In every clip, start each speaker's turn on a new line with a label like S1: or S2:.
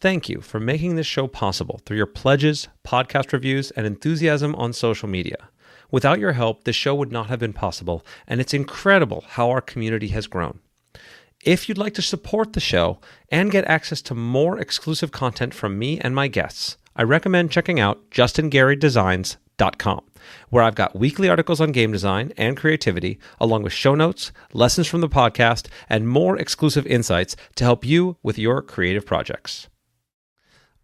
S1: Thank you for making this show possible through your pledges, podcast reviews, and enthusiasm on social media. Without your help, this show would not have been possible, and it's incredible how our community has grown. If you'd like to support the show and get access to more exclusive content from me and my guests, I recommend checking out justingarydesigns.com, where I've got weekly articles on game design and creativity, along with show notes, lessons from the podcast, and more exclusive insights to help you with your creative projects.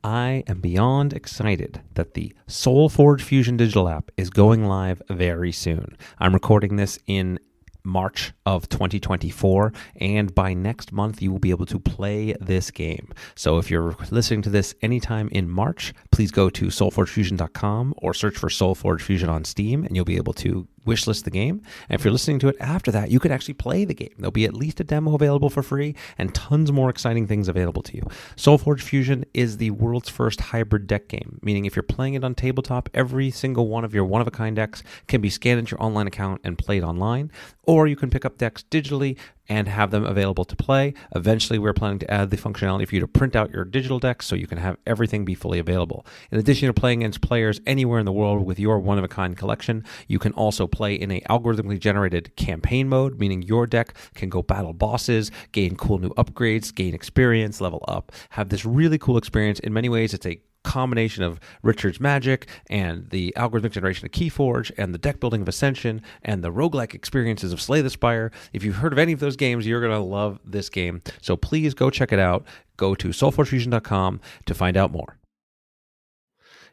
S1: I am beyond excited that the SoulForge Fusion digital app is going live very soon. I'm recording this in March of 2024, and by next month you will be able to play this game. So if you're listening to this anytime in March, please go to soulforgefusion.com or search for SoulForge Fusion on Steam, and you'll be able to wishlist the game. And if you're listening to it after that, you can actually play the game. There'll be at least a demo available for free and tons more exciting things available to you. SoulForge Fusion is the world's first hybrid deck game, meaning if you're playing it on tabletop, every single one of your one-of-a-kind decks can be scanned into your online account and played online, or you can pick up decks digitally and have them available to play. Eventually, we're planning to add the functionality for you to print out your digital decks so you can have everything be fully available. In addition to playing against players anywhere in the world with your one-of-a-kind collection, you can also play in a algorithmically generated campaign mode, meaning your deck can go battle bosses, gain cool new upgrades, gain experience, level up, have this really cool experience. In many ways, it's a combination of Richard's Magic and the algorithmic generation of Keyforge and the deck building of Ascension and the roguelike experiences of Slay the Spire. If you've heard of any of those games, you're going to love this game. So please go check it out. Go to soulforgefusion.com to find out more.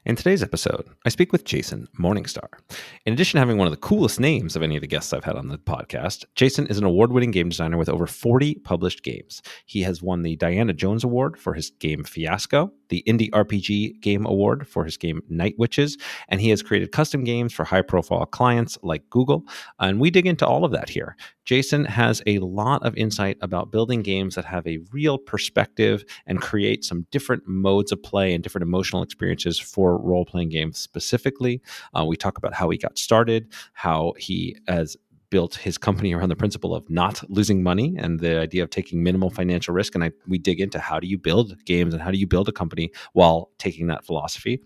S1: In today's episode, I speak with Jason Morningstar. In addition to having one of the coolest names of any of the guests I've had on the podcast, Jason is an award-winning game designer with over 40 published games. He has won the Diana Jones Award for his game Fiasco, the Indie RPG Game Award for his game Night Witches, and he has created custom games for high-profile clients like Google, and we dig into all of that here. Jason has a lot of insight about building games that have a real perspective and create some different modes of play and different emotional experiences for role-playing games specifically. We talk about how he got started, how he has built his company around the principle of not losing money and the idea of taking minimal financial risk. And we dig into how do you build games and how do you build a company while taking that philosophy.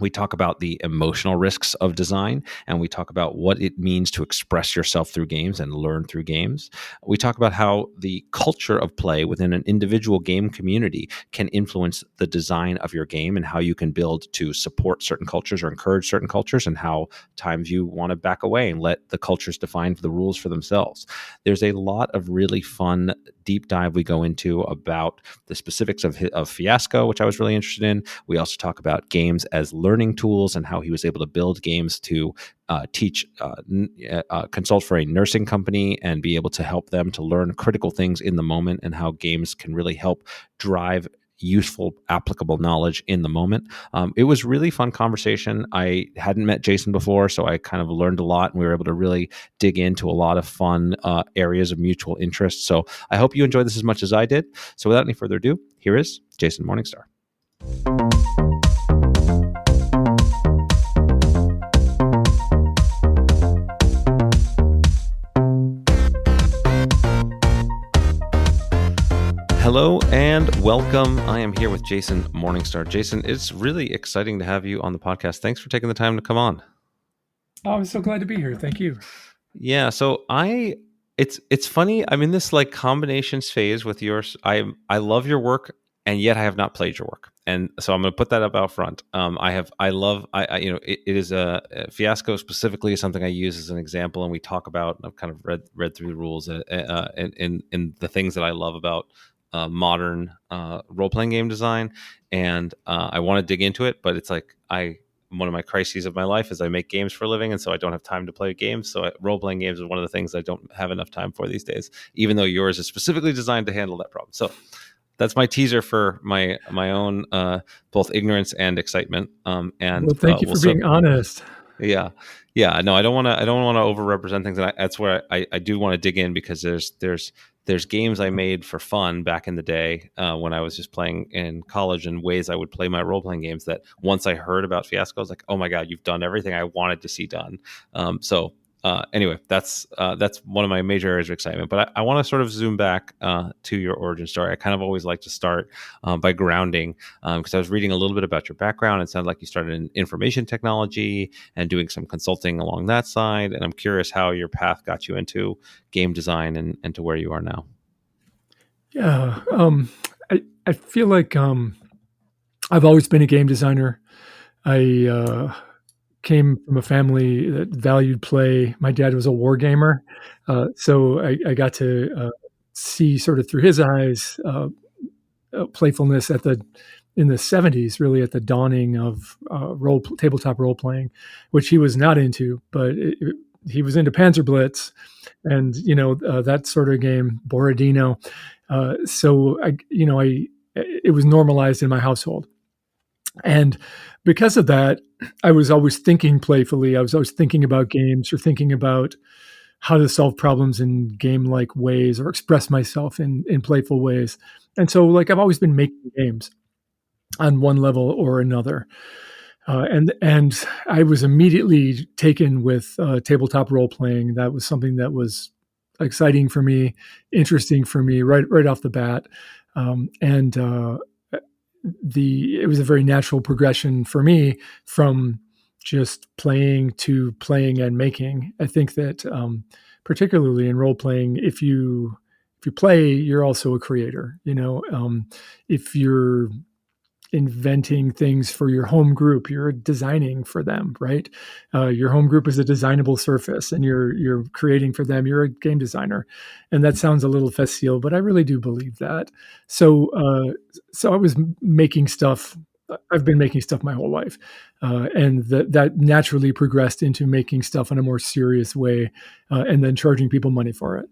S1: We talk about the emotional risks of design, and we talk about what it means to express yourself through games and learn through games. We talk about how the culture of play within an individual game community can influence the design of your game and how you can build to support certain cultures or encourage certain cultures, and how times you want to back away and let the cultures define the rules for themselves. There's a lot of really fun deep dive we go into about the specifics of Fiasco, which I was really interested in. We also talk about games as learning tools and how he was able to build games to consult for a nursing company and be able to help them to learn critical things in the moment, and how games can really help drive useful, applicable knowledge in the moment. It was really fun conversation. I hadn't met Jason before, so I kind of learned a lot, and we were able to really dig into a lot of fun areas of mutual interest. So I hope you enjoyed this as much as I did. So without any further ado, here is Jason Morningstar. Hello and welcome. I am here with Jason Morningstar. Jason, it's really exciting to have you on the podcast. Thanks for taking the time to come on.
S2: Oh, I'm so glad to be here. Thank you.
S1: Yeah, so it's funny. I'm in this like combinations phase with yours. I love your work, and yet I have not played your work, and so I'm going to put that up out front. It is a Fiasco specifically is something I use as an example, and we talk about. I've kind of read through the rules and the things that I love about modern role-playing game design, and I want to dig into it, but it's like one of my crises of my life is I make games for a living, and so I don't have time to play games. So role-playing games is one of the things I don't have enough time for these days, even though yours is specifically designed to handle that problem. So that's my teaser for my own both ignorance and excitement. And
S2: well, thank you for being honest.
S1: Yeah. No, I don't want to overrepresent things, and that's where I do want to dig in, because there's games I made for fun back in the day when I was just playing in college, and ways I would play my role-playing games that once I heard about Fiasco, I was like, oh my God, you've done everything I wanted to see done. So anyway, that's one of my major areas of excitement. But I want to sort of zoom back to your origin story. I kind of always like to start by grounding, because I was reading a little bit about your background. It sounded like you started in information technology and doing some consulting along that side. And I'm curious how your path got you into game design and to where you are now.
S2: Yeah, I feel like I've always been a game designer. I came from a family that valued play. My dad was a war gamer, so I got to see sort of through his eyes playfulness in the 70s, really at the dawning of tabletop role playing, which he was not into, but he was into Panzer Blitz and that sort of game, Borodino. So it was normalized in my household. And because of that, I was always thinking playfully. I was always thinking about games or thinking about how to solve problems in game-like ways or express myself in playful ways. And so, like, I've always been making games on one level or another. And I was immediately taken with tabletop role playing. That was something that was exciting for me, interesting for me right off the bat. It was a very natural progression for me from just playing to playing and making. I think that particularly in role playing, if you play, you're also a creator. If you're inventing things for your home group, you're designing for them, right? Your home group is a designable surface, and you're creating for them. You're a game designer, and that sounds a little facile, but I really do believe that. So I was making stuff. I've been making stuff my whole life, and that naturally progressed into making stuff in a more serious way, and then charging people money for it.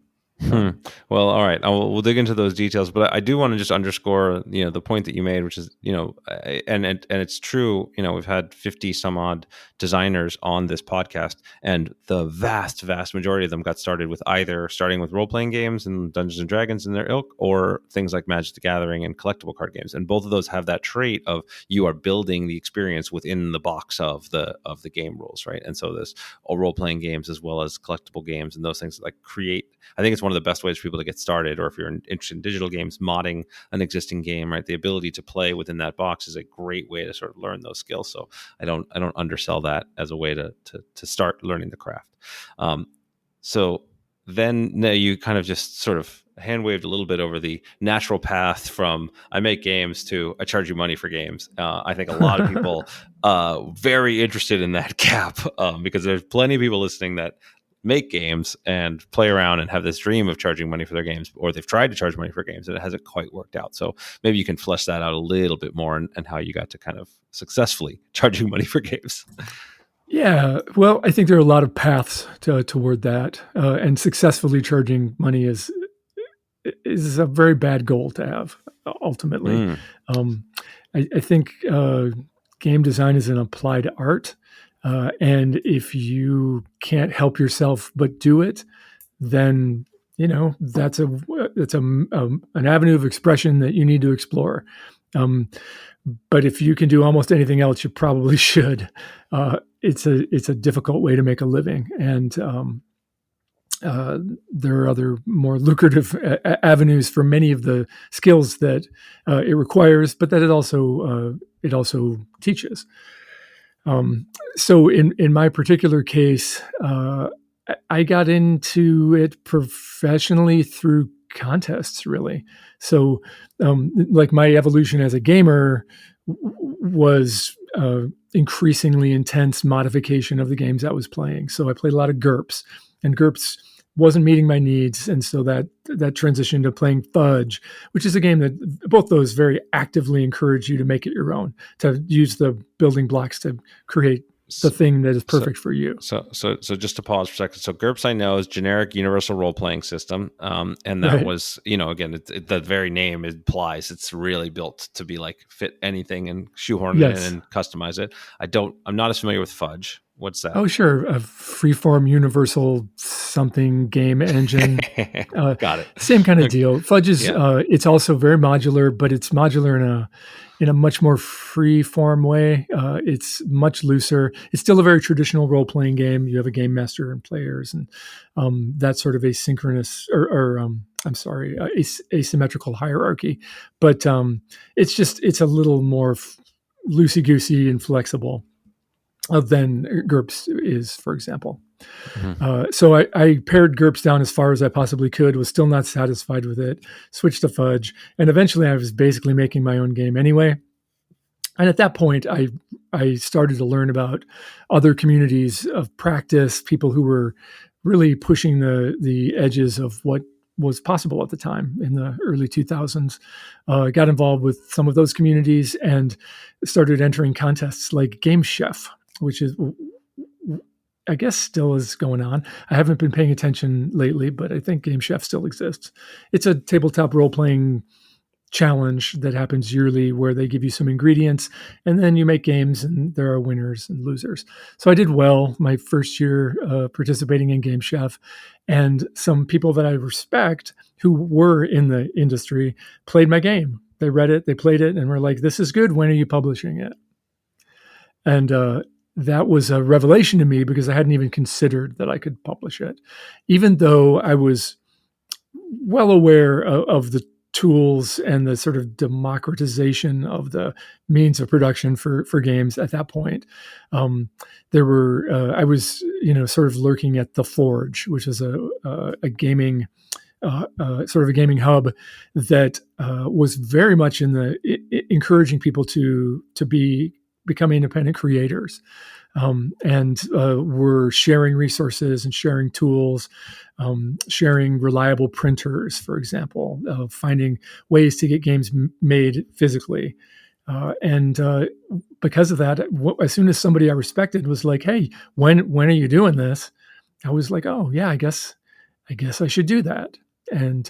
S1: Well, all right. We'll dig into those details, but I do want to just underscore, the point that you made, which is, and it's true. We've had 50 some odd designers on this podcast, and the vast majority of them got started with either starting with role playing games and Dungeons and Dragons in their ilk, or things like Magic the Gathering and collectible card games. And both of those have that trait of you are building the experience within the box of the game rules, right? And so there's all role playing games as well as collectible games, and those things like create. I think it's one of the best ways for people to get started, or if you're interested in digital games, modding an existing game, right? The ability to play within that box is a great way to sort of learn those skills. So I don't undersell that as a way to start learning the craft. So then you kind of just sort of hand waved a little bit over the natural path from I make games to I charge you money for games. I think a lot of people very interested in that gap, because there's plenty of people listening that make games and play around and have this dream of charging money for their games, or they've tried to charge money for games and it hasn't quite worked out. So maybe you can flesh that out a little bit more, and how you got to kind of successfully charging money for games.
S2: Yeah, well, I think there are a lot of paths toward that, and successfully charging money is a very bad goal to have. Ultimately, I think game design is an applied art. And if you can't help yourself but do it, then that's an avenue of expression that you need to explore. But if you can do almost anything else, you probably should. It's a difficult way to make a living, and there are other more lucrative avenues for many of the skills that it requires, but that it also teaches. So in my particular case, I got into it professionally through contests, really. So, like, my evolution as a gamer was increasingly intense modification of the games I was playing. So I played a lot of GURPS, and GURPS wasn't meeting my needs, and so that transitioned to playing Fudge, which is a game that both those very actively encourage you to make it your own, to use the building blocks to create the thing that is perfect for you.
S1: So just to pause for a second. So GURPS, I know, is generic universal role playing system, and that was, again, the very name implies it's really built to be like fit anything and shoehorn it in and customize it. I'm not as familiar with Fudge. What's that?
S2: Oh, sure. A freeform universal something game engine.
S1: Got it.
S2: Same kind of deal. Fudge is,
S1: Yeah.
S2: it's also very modular, but it's modular in a much more free form way. It's much looser. It's still a very traditional role playing game. You have a game master and players, and that sort of asynchronous I'm sorry, asymmetrical hierarchy. But it's a little more loosey goosey and flexible than GURPS is, for example. So I pared GURPS down as far as I possibly could, was still not satisfied with it, switched to Fudge, and eventually I was basically making my own game anyway. And at that point, I started to learn about other communities of practice, people who were really pushing the edges of what was possible at the time in the early 2000s. Got involved with some of those communities and started entering contests like Game Chef, which is, I guess, still is going on. I haven't been paying attention lately, but I think Game Chef still exists. It's a tabletop role-playing challenge that happens yearly where they give you some ingredients and then you make games and there are winners and losers. So I did well my first year participating in Game Chef, and some people that I respect who were in the industry played my game. They read it, they played it, and were like, "This is good. When are you publishing it?" And that was a revelation to me because I hadn't even considered that I could publish it, even though I was well aware of the tools and the sort of democratization of the means of production for games at that point. I was sort of lurking at the Forge, which is a gaming sort of a gaming hub that was very much encouraging people to become independent creators. And we're sharing resources and sharing tools, sharing reliable printers, for example, finding ways to get games made physically. And because of that, as soon as somebody I respected was like, "Hey, when are you doing this?" I was like, "Oh yeah, I guess I should do that." And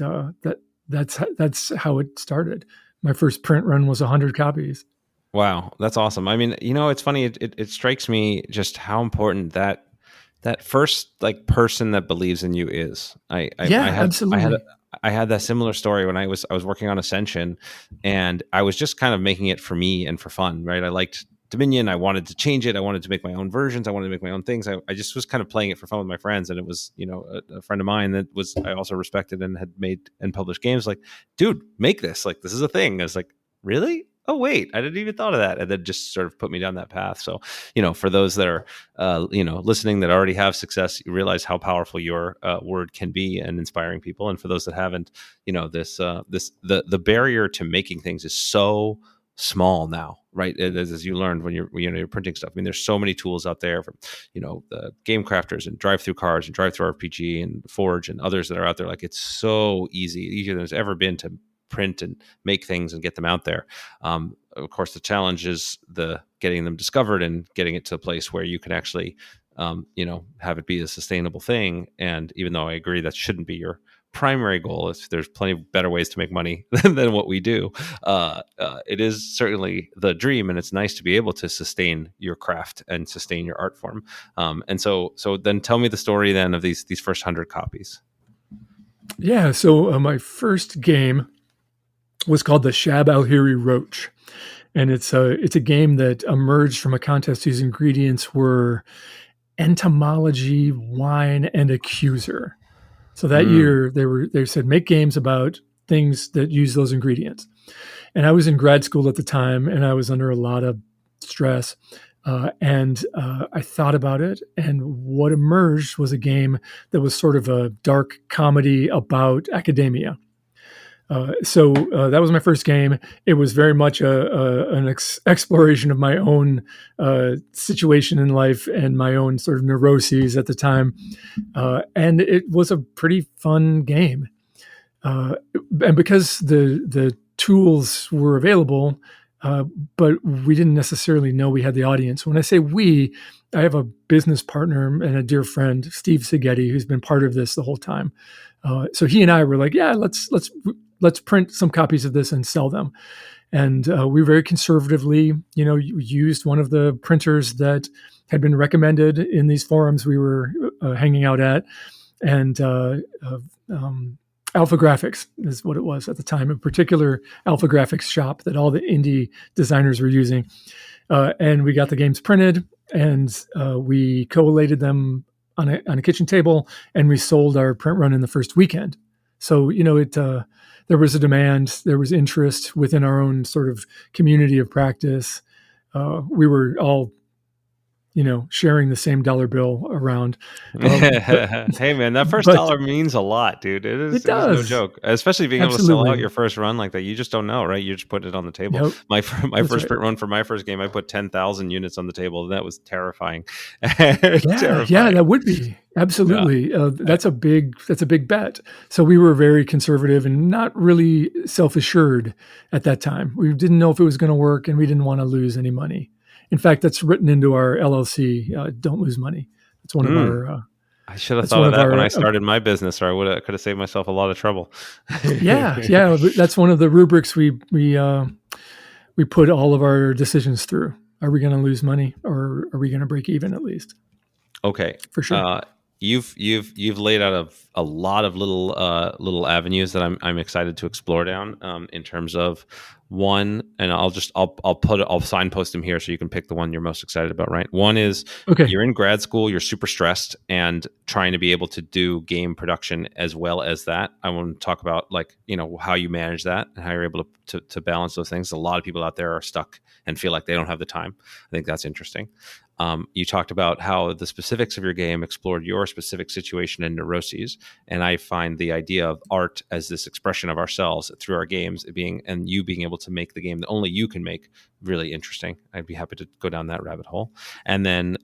S2: that's how it started. My first print run was 100 copies.
S1: Wow, that's awesome. I mean, it's funny. It strikes me just how important that first like person that believes in you is.
S2: Yeah, absolutely.
S1: I had that similar story when I was working on Ascension, and I was just kind of making it for me and for fun, right? I liked Dominion. I wanted to change it. I wanted to make my own versions. I wanted to make my own things. I just was kind of playing it for fun with my friends, and it was a friend of mine that I also respected and had made and published games. Like, dude, make this. Like, this is a thing. I was like, really? Oh wait, I didn't even thought of that, and then just sort of put me down that path. So, for those that are, listening that already have success, you realize how powerful your word can be and inspiring people. And for those that haven't, the barrier to making things is so small now, right? As you learned when you're printing stuff. I mean, there's so many tools out there from, the game crafters and drive through cars and drive through RPG and Forge and others that are out there. Like, it's so easier than it's ever been to print and make things and get them out there. Of course, the challenge is the getting them discovered and getting it to a place where you can actually, have it be a sustainable thing. And even though I agree that shouldn't be your primary goal, if there's plenty of better ways to make money than what we do, it is certainly the dream, and it's nice to be able to sustain your craft and sustain your art form. And so then tell me the story then of these first 100 copies.
S2: Yeah. So my first game was called the Shab Alhiri Roach. And it's a game that emerged from a contest whose ingredients were entomology, wine, and accuser. So that year they said, make games about things that use those ingredients. And I was in grad school at the time, and I was under a lot of stress. And I thought about it, and what emerged was a game that was sort of a dark comedy about academia. So that was my first game. It was very much an exploration of my own situation in life and my own sort of neuroses at the time. And it was a pretty fun game. And because the tools were available, but we didn't necessarily know we had the audience. When I say we, I have a business partner and a dear friend, Steve Seghetti, who's been part of this the whole time. So he and I were like, yeah, let's print some copies of this and sell them. And we very conservatively, used one of the printers that had been recommended in these forums we were hanging out at, and Alpha Graphics is what it was at the time, a particular Alpha Graphics shop that all the indie designers were using. And we got the games printed, and we collated them on a kitchen table, and we sold our print run in the first weekend. So, there was a demand, there was interest within our own sort of community of practice. We were all, sharing the same dollar bill around.
S1: Hey man, that first
S2: But
S1: dollar means a lot, dude.
S2: it
S1: It is no
S2: does.
S1: joke. Especially being able to sell out
S2: Absolutely.
S1: your first run like that. You just don't know, right? You just put it on the table.
S2: Yep.
S1: My
S2: That's
S1: first
S2: right.
S1: print run for my first game, I put 10,000 units on the table, and that was terrifying.
S2: Yeah,
S1: Terrifying.
S2: that would be
S1: Yeah.
S2: absolutely. That's a big bet. So we were very conservative and not really self assured at that time. We didn't know if it was going to work, and we didn't want to lose any money. In fact, that's written into our LLC. Don't lose money. That's one of
S1: Mm.
S2: our.
S1: I should have
S2: That's
S1: thought
S2: one
S1: of
S2: of
S1: that when I
S2: our.
S1: started my business, or I could have saved myself a lot of trouble.
S2: Yeah. That's one of the rubrics we put all of our decisions through. Are we going to lose money, or are we going to break even at least?
S1: Okay.
S2: For sure.
S1: You've laid out a lot of little avenues that I'm excited to explore down, in terms of one, and I'll signpost them here so you can pick the one you're most excited about, right? One is
S2: Okay.
S1: you're in grad school, you're super stressed and trying to be able to do game production as well as that. I want to talk about, like, how you manage that and how you're able to balance those things. A lot of people out there are stuck and feel like they don't have the time. I think that's interesting. You talked about how the specifics of your game explored your specific situation and neuroses, and I find the idea of art as this expression of ourselves through our games and you being able to make the game that only you can make really interesting. I'd be happy to go down that rabbit hole. And then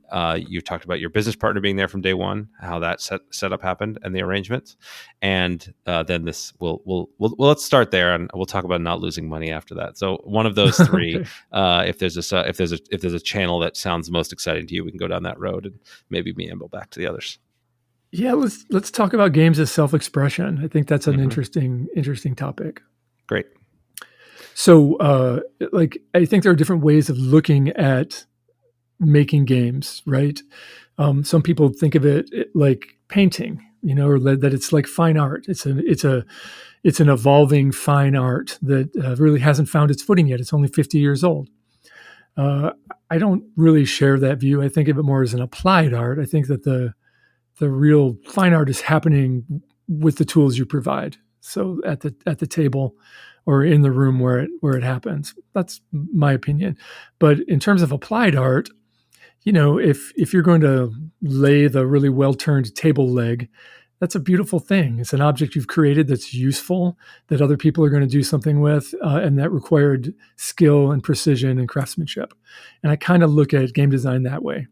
S1: you talked about your business partner being there from day one, how that setup happened, and the arrangements. And then let's start there, and we'll talk about not losing money after that. So one of those three.
S2: Okay.
S1: If there's a channel that sounds most exciting to you, we can go down that road and maybe meander back to the others.
S2: Yeah, let's talk about games as self-expression. I think that's an
S1: Mm-hmm.
S2: interesting topic.
S1: Great.
S2: So, I think there are different ways of looking at making games, right? Some people think of it like painting, or that it's like fine art. It's an evolving fine art that really hasn't found its footing yet. It's only 50 years old. I don't really share that view. I think of it more as an applied art. I think that the real fine art is happening with the tools you provide. So at the table or in the room where it happens. That's my opinion. But in terms of applied art, if you're going to lay the really well-turned table leg, that's a beautiful thing. It's an object you've created that's useful, that other people are going to do something with, and that required skill and precision and craftsmanship. And I kind of look at game design that way.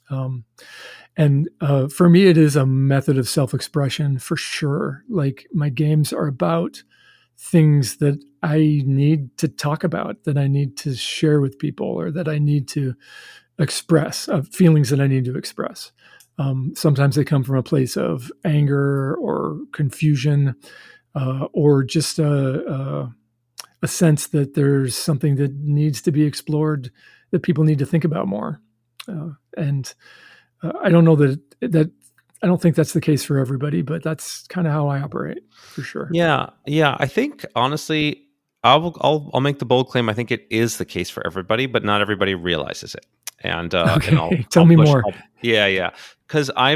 S2: And for me, it is a method of self-expression for sure. Like, my games are about things that I need to talk about, that I need to share with people, or that I need to express, feelings that I need to express. Sometimes they come from a place of anger or confusion, or just a sense that there's something that needs to be explored, that people need to think about more. And I don't know that I don't think that's the case for everybody, but that's kind of how I operate, for sure.
S1: Yeah. I think honestly, I'll make the bold claim. I think it is the case for everybody, but not everybody realizes it. And
S2: Okay, tell
S1: I'll
S2: me
S1: push.
S2: more.
S1: Yeah. Because I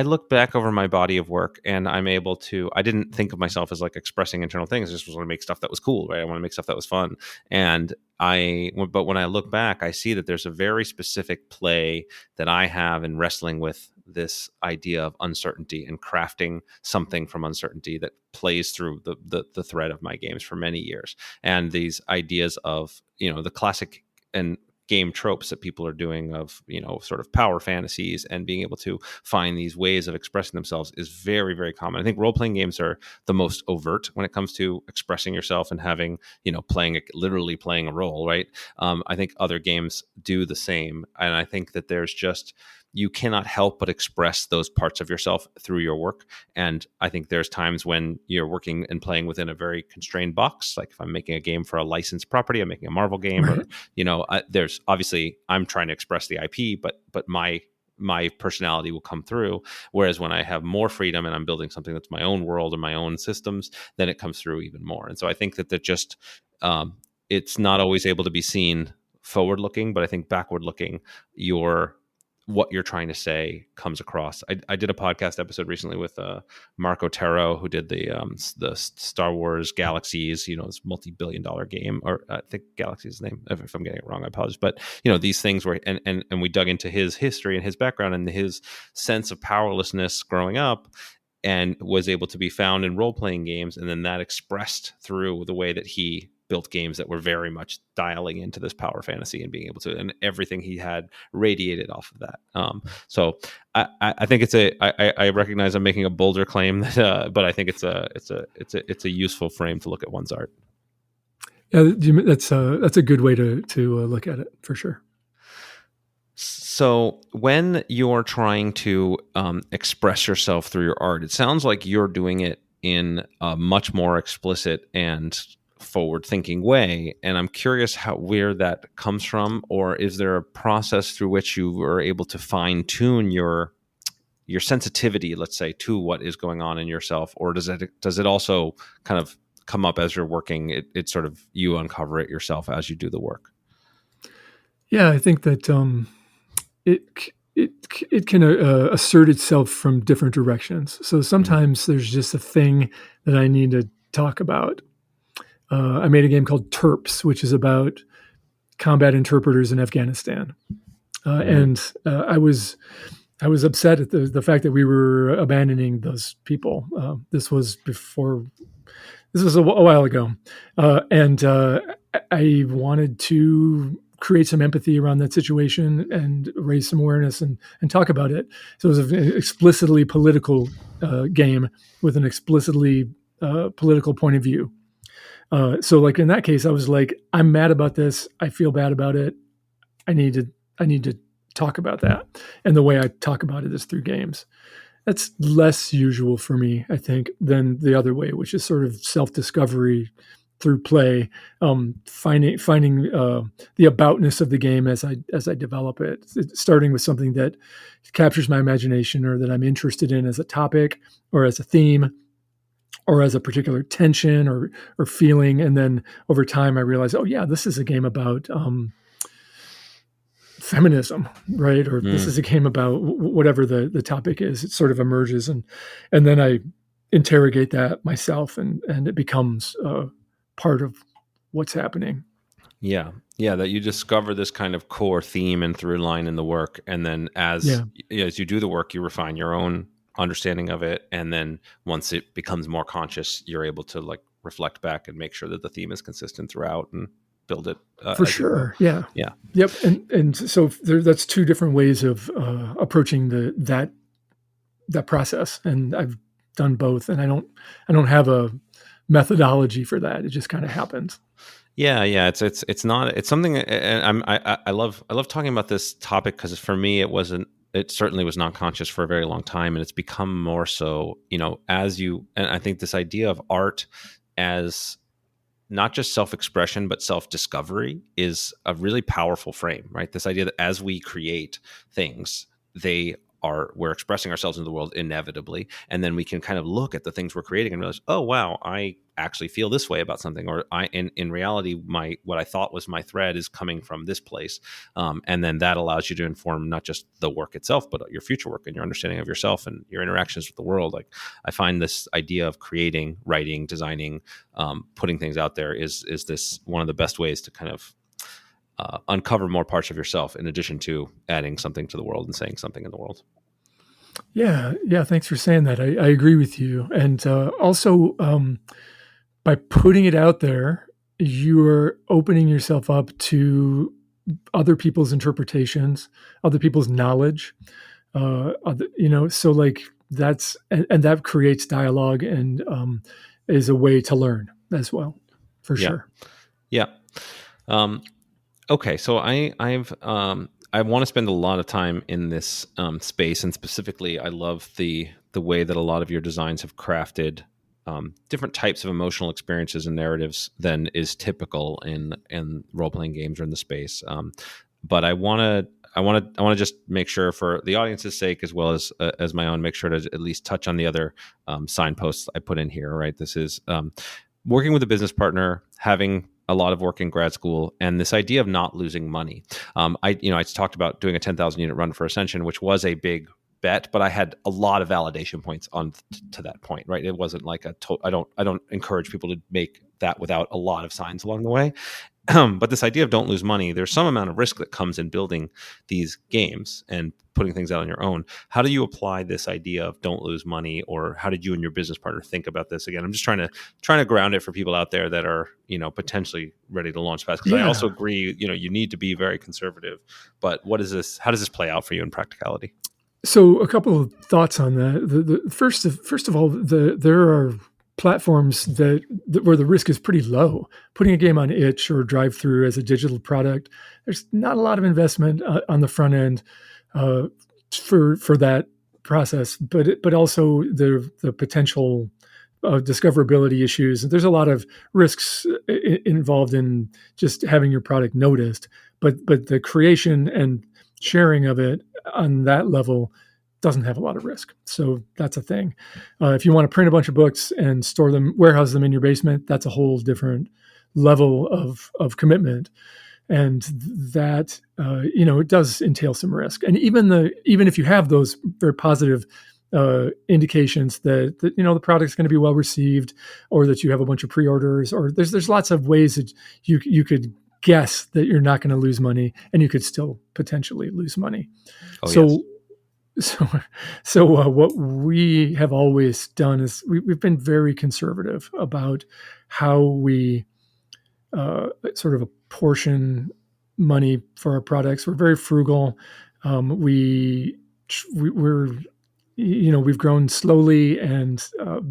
S1: look back over my body of work, and I'm able to. I didn't think of myself as like expressing internal things. I just was want to make stuff that was cool, right? I want to make stuff that was fun. But when I look back, I see that there's a very specific play that I have in wrestling with this idea of uncertainty and crafting something from uncertainty that plays through the thread of my games for many years. And these ideas of, the classic and game tropes that people are doing of, sort of power fantasies and being able to find these ways of expressing themselves is very, very common. I think role-playing games are the most overt when it comes to expressing yourself and having, literally playing a role, right? I think other games do the same. And I think that there's just, you cannot help but express those parts of yourself through your work. And I think there's times when you're working and playing within a very constrained box. Like if I'm making a game for a licensed property, I'm making a Marvel game,
S2: Right.
S1: or there's obviously I'm trying to express the IP, but my personality will come through. Whereas when I have more freedom and I'm building something that's my own world or my own systems, then it comes through even more. And so I think that just it's not always able to be seen forward looking, but I think backward looking, what you're trying to say comes across. I did a podcast episode recently with Mark Otero, who did the Star Wars Galaxies, this multi-billion-dollar game, or I think Galaxy is the name. If I'm getting it wrong, I apologize. But these things where and we dug into his history and his background and his sense of powerlessness growing up, and was able to be found in role-playing games, and then that expressed through the way that he built games that were very much dialing into this power fantasy and being able to, and everything he had radiated off of that. So I think I recognize I'm making a bolder claim, but I think it's a useful frame to look at one's art.
S2: Yeah, that's a good way to look at it for sure.
S1: So when you're trying to express yourself through your art, it sounds like you're doing it in a much more explicit and forward-thinking way. And I'm curious where that comes from, or is there a process through which you were able to fine-tune your sensitivity, let's say, to what is going on in yourself, or does it also kind of come up as you're working? It sort of, you uncover it yourself as you do the work.
S2: Yeah, I think that it can assert itself from different directions. So sometimes there's just a thing that I need to talk about. I made a game called Terps, which is about combat interpreters in Afghanistan, and I was upset at the fact that we were abandoning those people. This was a while ago, and I wanted to create some empathy around that situation and raise some awareness and talk about it. So it was an explicitly political game with an explicitly political point of view. So like in that case, I was like, I'm mad about this. I feel bad about it. I need to talk about that. And the way I talk about it is through games. That's less usual for me, I think, than the other way, which is sort of self-discovery through play, finding the aboutness of the game as I develop it, starting with something that captures my imagination or that I'm interested in as a topic or as a theme, or as a particular tension or feeling. And then over time I realized, oh yeah, this is a game about feminism, right? Or this is a game about whatever the topic is. It sort of emerges and then I interrogate that myself and it becomes part of what's happening.
S1: Yeah. That you discover this kind of core theme and through line in the work. And then as you do the work, you refine your own understanding of it, and then once it becomes more conscious, you're able to like reflect back and make sure that the theme is consistent throughout and build it
S2: for sure. Yep. And so that's two different ways of approaching that process, and I've done both, and I don't have a methodology for that. It just kind of happens.
S1: Yeah. It's something, and I love talking about this topic because for me it certainly was not conscious for a very long time, and it's become more so, and I think this idea of art as not just self-expression, but self-discovery is a really powerful frame, right? This idea that as we create things, we're expressing ourselves in the world inevitably. And then we can kind of look at the things we're creating and realize, oh, wow, I actually feel this way about something. Or in reality, what I thought was my thread is coming from this place. And then that allows you to inform not just the work itself, but your future work and your understanding of yourself and your interactions with the world. Like I find this idea of creating, writing, designing, putting things out there is this one of the best ways to kind of uncover more parts of yourself, in addition to adding something to the world and saying something in the world.
S2: Yeah. Thanks for saying that. I agree with you. And also, by putting it out there, you're opening yourself up to other people's interpretations, other people's knowledge. So like and that creates dialogue and is a way to learn as well, for sure.
S1: Yeah. Okay, so I've I want to spend a lot of time in this space, and specifically, I love the way that a lot of your designs have crafted different types of emotional experiences and narratives than is typical in role playing games or in the space. But I want to just make sure, for the audience's sake as well as my own, make sure to at least touch on the other signposts I put in here. Right, this is working with a business partner, having a lot of work in grad school, and this idea of not losing money. I talked about doing a 10,000 unit run for Ascension, which was a big bet, but I had a lot of validation points on to that point. Right, it wasn't like I don't encourage people to make that without a lot of signs along the way. But this idea of don't lose money, there's some amount of risk that comes in building these games and putting things out on your own. How do you apply this idea of don't lose money, or how did you and your business partner think about this? Again, I'm just trying to ground it for people out there that are, potentially ready to launch fast. Because I also agree, you need to be very conservative. But how does this play out for you in practicality?
S2: So a couple of thoughts on that. First of all, there are platforms that where the risk is pretty low. Putting a game on itch or drive-through as a digital product, there's not a lot of investment on the front end for that process, but also the potential discoverability issues. There's a lot of risks involved in just having your product noticed, but the creation and sharing of it on that level doesn't have a lot of risk. So that's a thing. If you want to print a bunch of books and store them, warehouse them in your basement, that's a whole different level of commitment. And that, it does entail some risk. And even if you have those very positive indications that the product's going to be well received, or that you have a bunch of pre-orders, or there's lots of ways that you could guess that you're not going to lose money, and you could still potentially lose money. So what we have always done is we've been very conservative about how we sort of apportion money for our products. We're very frugal. We're we've grown slowly and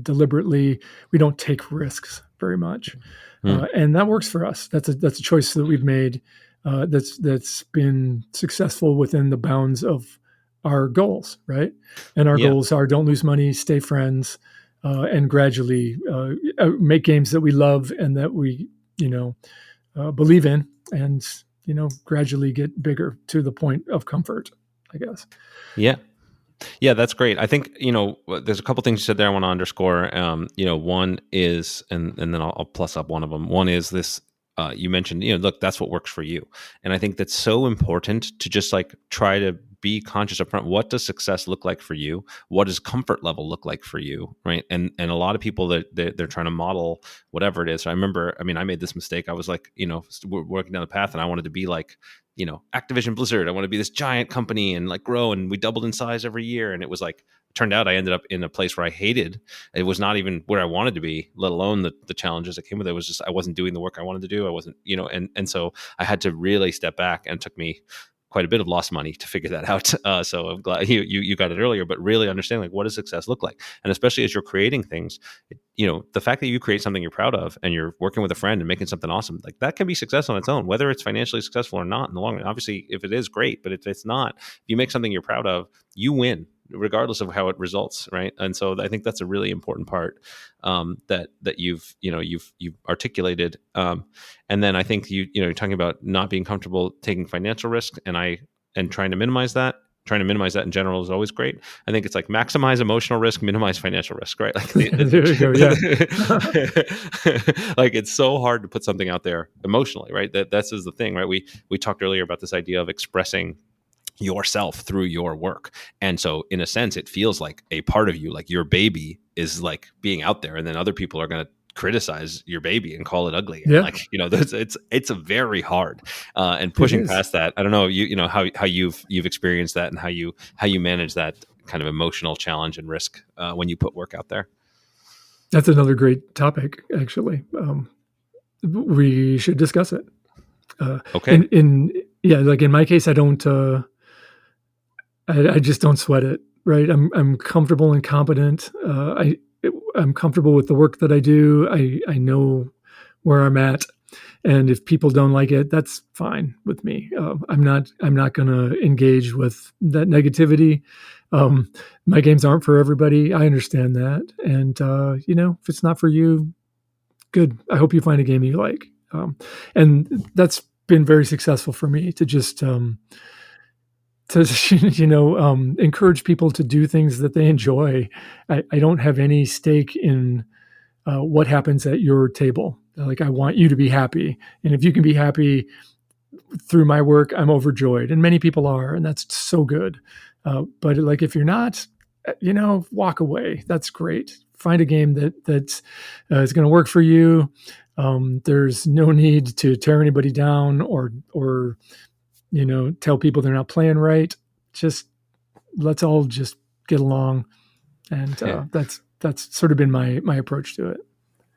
S2: deliberately. We don't take risks very much, and that works for us. That's a choice that we've made. That's been successful within the bounds of our goals, right? And our goals are don't lose money, stay friends, and gradually make games that we love and that we, believe in, and, gradually get bigger to the point of comfort, I guess.
S1: Yeah. Yeah, that's great. I think, there's a couple things you said there I want to underscore. One is, and then I'll plus up one of them. One is this, you mentioned, look, that's what works for you. And I think that's so important to just try to be conscious up front. What does success look like for you? What does comfort level look like for you? Right. And a lot of people that they're trying to model whatever it is. So I remember, I made this mistake. I was working down the path, and I wanted to be Activision Blizzard. I want to be this giant company and grow, and we doubled in size every year. And it was turned out I ended up in a place where I hated. It was not even where I wanted to be, let alone the challenges that came with it. It was just, I wasn't doing the work I wanted to do. I wasn't, and so I had to really step back, and it took me quite a bit of lost money to figure that out. So I'm glad you got it earlier, but really understand what does success look like? And especially as you're creating things, the fact that you create something you're proud of and you're working with a friend and making something awesome, that can be success on its own, whether it's financially successful or not in the long run. Obviously, if it is, great, but if it's not, if you make something you're proud of, you win, regardless of how it results, right? And so I think that's a really important part that you've articulated. And then I think you're talking about not being comfortable taking financial risk, and trying to minimize that. Trying to minimize that in general is always great. I think it's maximize emotional risk, minimize financial risk, right?
S2: There you go. Yeah.
S1: It's so hard to put something out there emotionally, right? That's the thing, right? We talked earlier about this idea of expressing yourself through your work. And so in a sense, it feels like a part of you, your baby is being out there, and then other people are going to criticize your baby and call it ugly. And it's very hard. And pushing past that, I don't know, how you've experienced that, and how you manage that kind of emotional challenge and risk when you put work out there.
S2: That's another great topic, actually. We should discuss it.
S1: Okay.
S2: In my case, I don't, I just don't sweat it, right? I'm comfortable and competent. I'm comfortable with the work that I do. I know where I'm at. And if people don't like it, that's fine with me. I'm not going to engage with that negativity. My games aren't for everybody. I understand that. And, if it's not for you, good. I hope you find a game you like. And that's been very successful for me to just, encourage people to do things that they enjoy. I don't have any stake in what happens at your table. Like, I want you to be happy. And if you can be happy through my work, I'm overjoyed. And many people are, and that's so good. But like, if you're not, walk away. That's great. Find a game that's is going to work for you. There's no need to tear anybody down or tell people they're not playing right. Just let's all just get along. And that's sort of been my approach to it.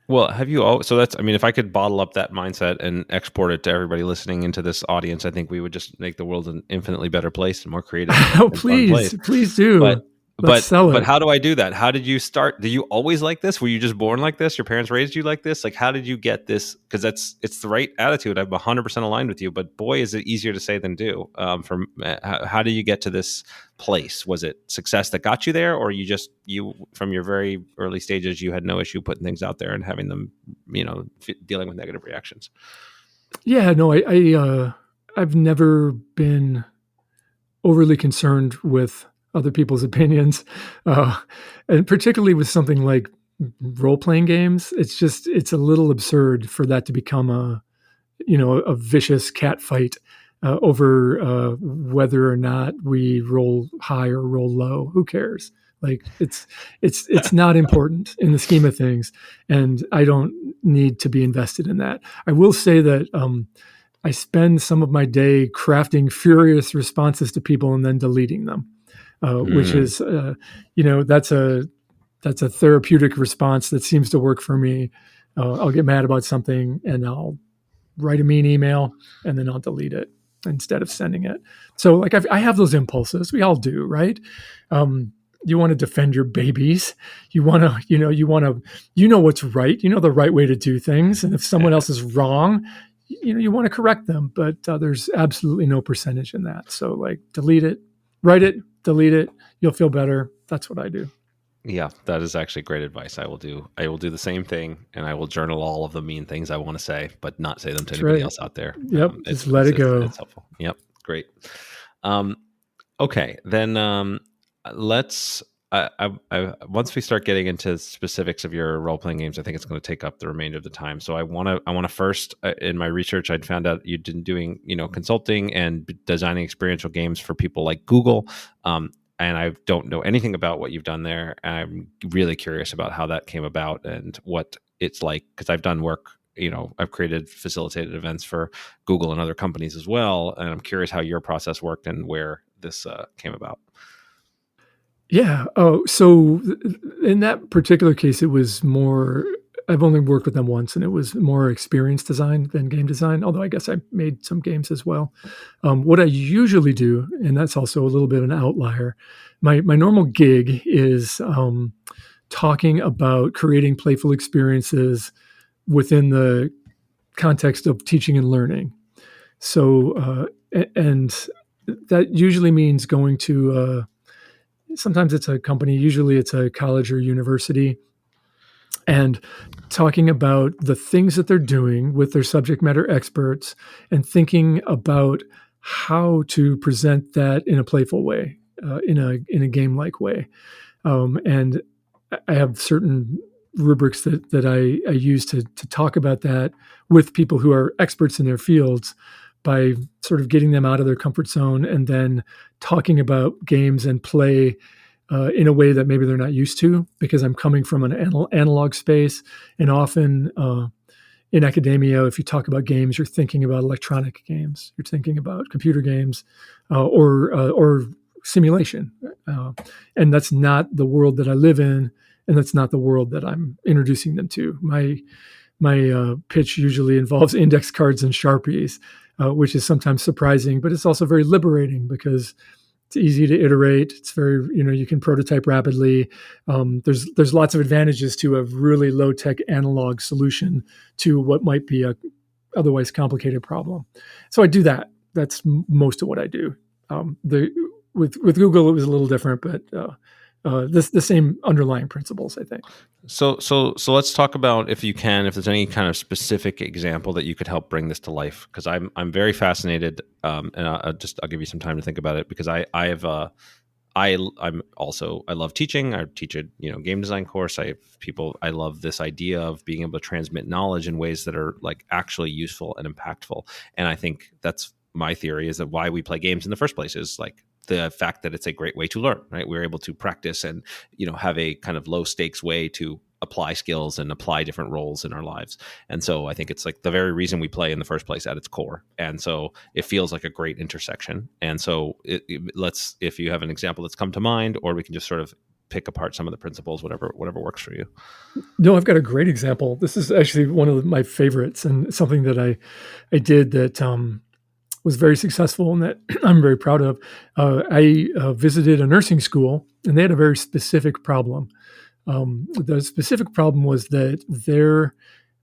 S1: Well, so that's, I mean, if I could bottle up that mindset and export it to everybody listening into this audience, I think we would just make the world an infinitely better place and more creative.
S2: Oh, please do.
S1: But how do I do that? How did you start? Do you always like this? Were you just born like this? Your parents raised you like this? Like, how did you get this? Because it's the right attitude. I'm 100% aligned with you, but boy, is it easier to say than do. How do you get to this place? Was it success that got you there, or you from your very early stages, you had no issue putting things out there and having them, dealing with negative reactions?
S2: Yeah, no, I've never been overly concerned with other people's opinions, and particularly with something like role-playing games. It's a little absurd for that to become a vicious cat fight over whether or not we roll high or roll low. Who cares? Like, it's not important in the scheme of things, and I don't need to be invested in that. I will say that I spend some of my day crafting furious responses to people and then deleting them. Which is, that's a therapeutic response that seems to work for me. I'll get mad about something and I'll write a mean email and then I'll delete it instead of sending it. So like, I have those impulses. We all do, right? You want to defend your babies. You want to, what's right. You know the right way to do things. And if someone else is wrong, you want to correct them. But there's absolutely no percentage in that. So like, delete it, write it, delete it. You'll feel better. That's what I do.
S1: Yeah, that is actually great advice. I will do the same thing, and I will journal all of the mean things I want to say, but not say them to anybody else out there.
S2: Yep, just let it go.
S1: It's helpful. Yep, great. Okay, then let's. Once we start getting into specifics of your role playing games, I think it's going to take up the remainder of the time. So I want to first, in my research, I'd found out you'd been doing consulting and designing experiential games for people like Google. And I don't know anything about what you've done there. I'm really curious about how that came about and what it's like, because I've done work. I've facilitated events for Google and other companies as well, and I'm curious how your process worked and where this came about.
S2: Yeah. Oh, so in that particular case, it was more, I've only worked with them once, and it was more experience design than game design, although I guess I made some games as well. What I usually do, and that's also a little bit of an outlier, my normal gig is talking about creating playful experiences within the context of teaching and learning. So, and that usually means going to, sometimes it's a company, usually it's a college or university, and talking about the things that they're doing with their subject matter experts and thinking about how to present that in a playful way, in a game-like way. And I have certain rubrics that I use to talk about that with people who are experts in their fields, by sort of getting them out of their comfort zone and then talking about games and play in a way that maybe they're not used to, because I'm coming from an analog space. And often in academia, if you talk about games, you're thinking about electronic games, you're thinking about computer games or simulation. And that's not the world that I live in, and that's not the world that I'm introducing them to. My pitch usually involves index cards and Sharpies, which is sometimes surprising, but it's also very liberating because it's easy to iterate. It's very, you can prototype rapidly. There's lots of advantages to a really low tech analog solution to what might be a otherwise complicated problem. So I do that. That's most of what I do. With Google, it was a little different, but the same underlying principles, I think.
S1: So let's talk about, if you can, if there's any kind of specific example that you could help bring this to life, because I'm very fascinated, and I'll give you some time to think about it, because I love teaching. I teach a game design course. I love this idea of being able to transmit knowledge in ways that are like actually useful and impactful. And I think that's my theory, is that why we play games in the first place is like the fact that it's a great way to learn, right? We're able to practice and have a kind of low stakes way to apply skills and apply different roles in our lives. And so I think it's like the very reason we play in the first place at its core. And so it feels like a great intersection. And so if you have an example that's come to mind, or we can just sort of pick apart some of the principles, whatever works for you.
S2: No, I've got a great example. This is actually one of my favorites, and something that I did that was very successful and that I'm very proud of. I visited a nursing school, and they had a very specific problem. The specific problem was that their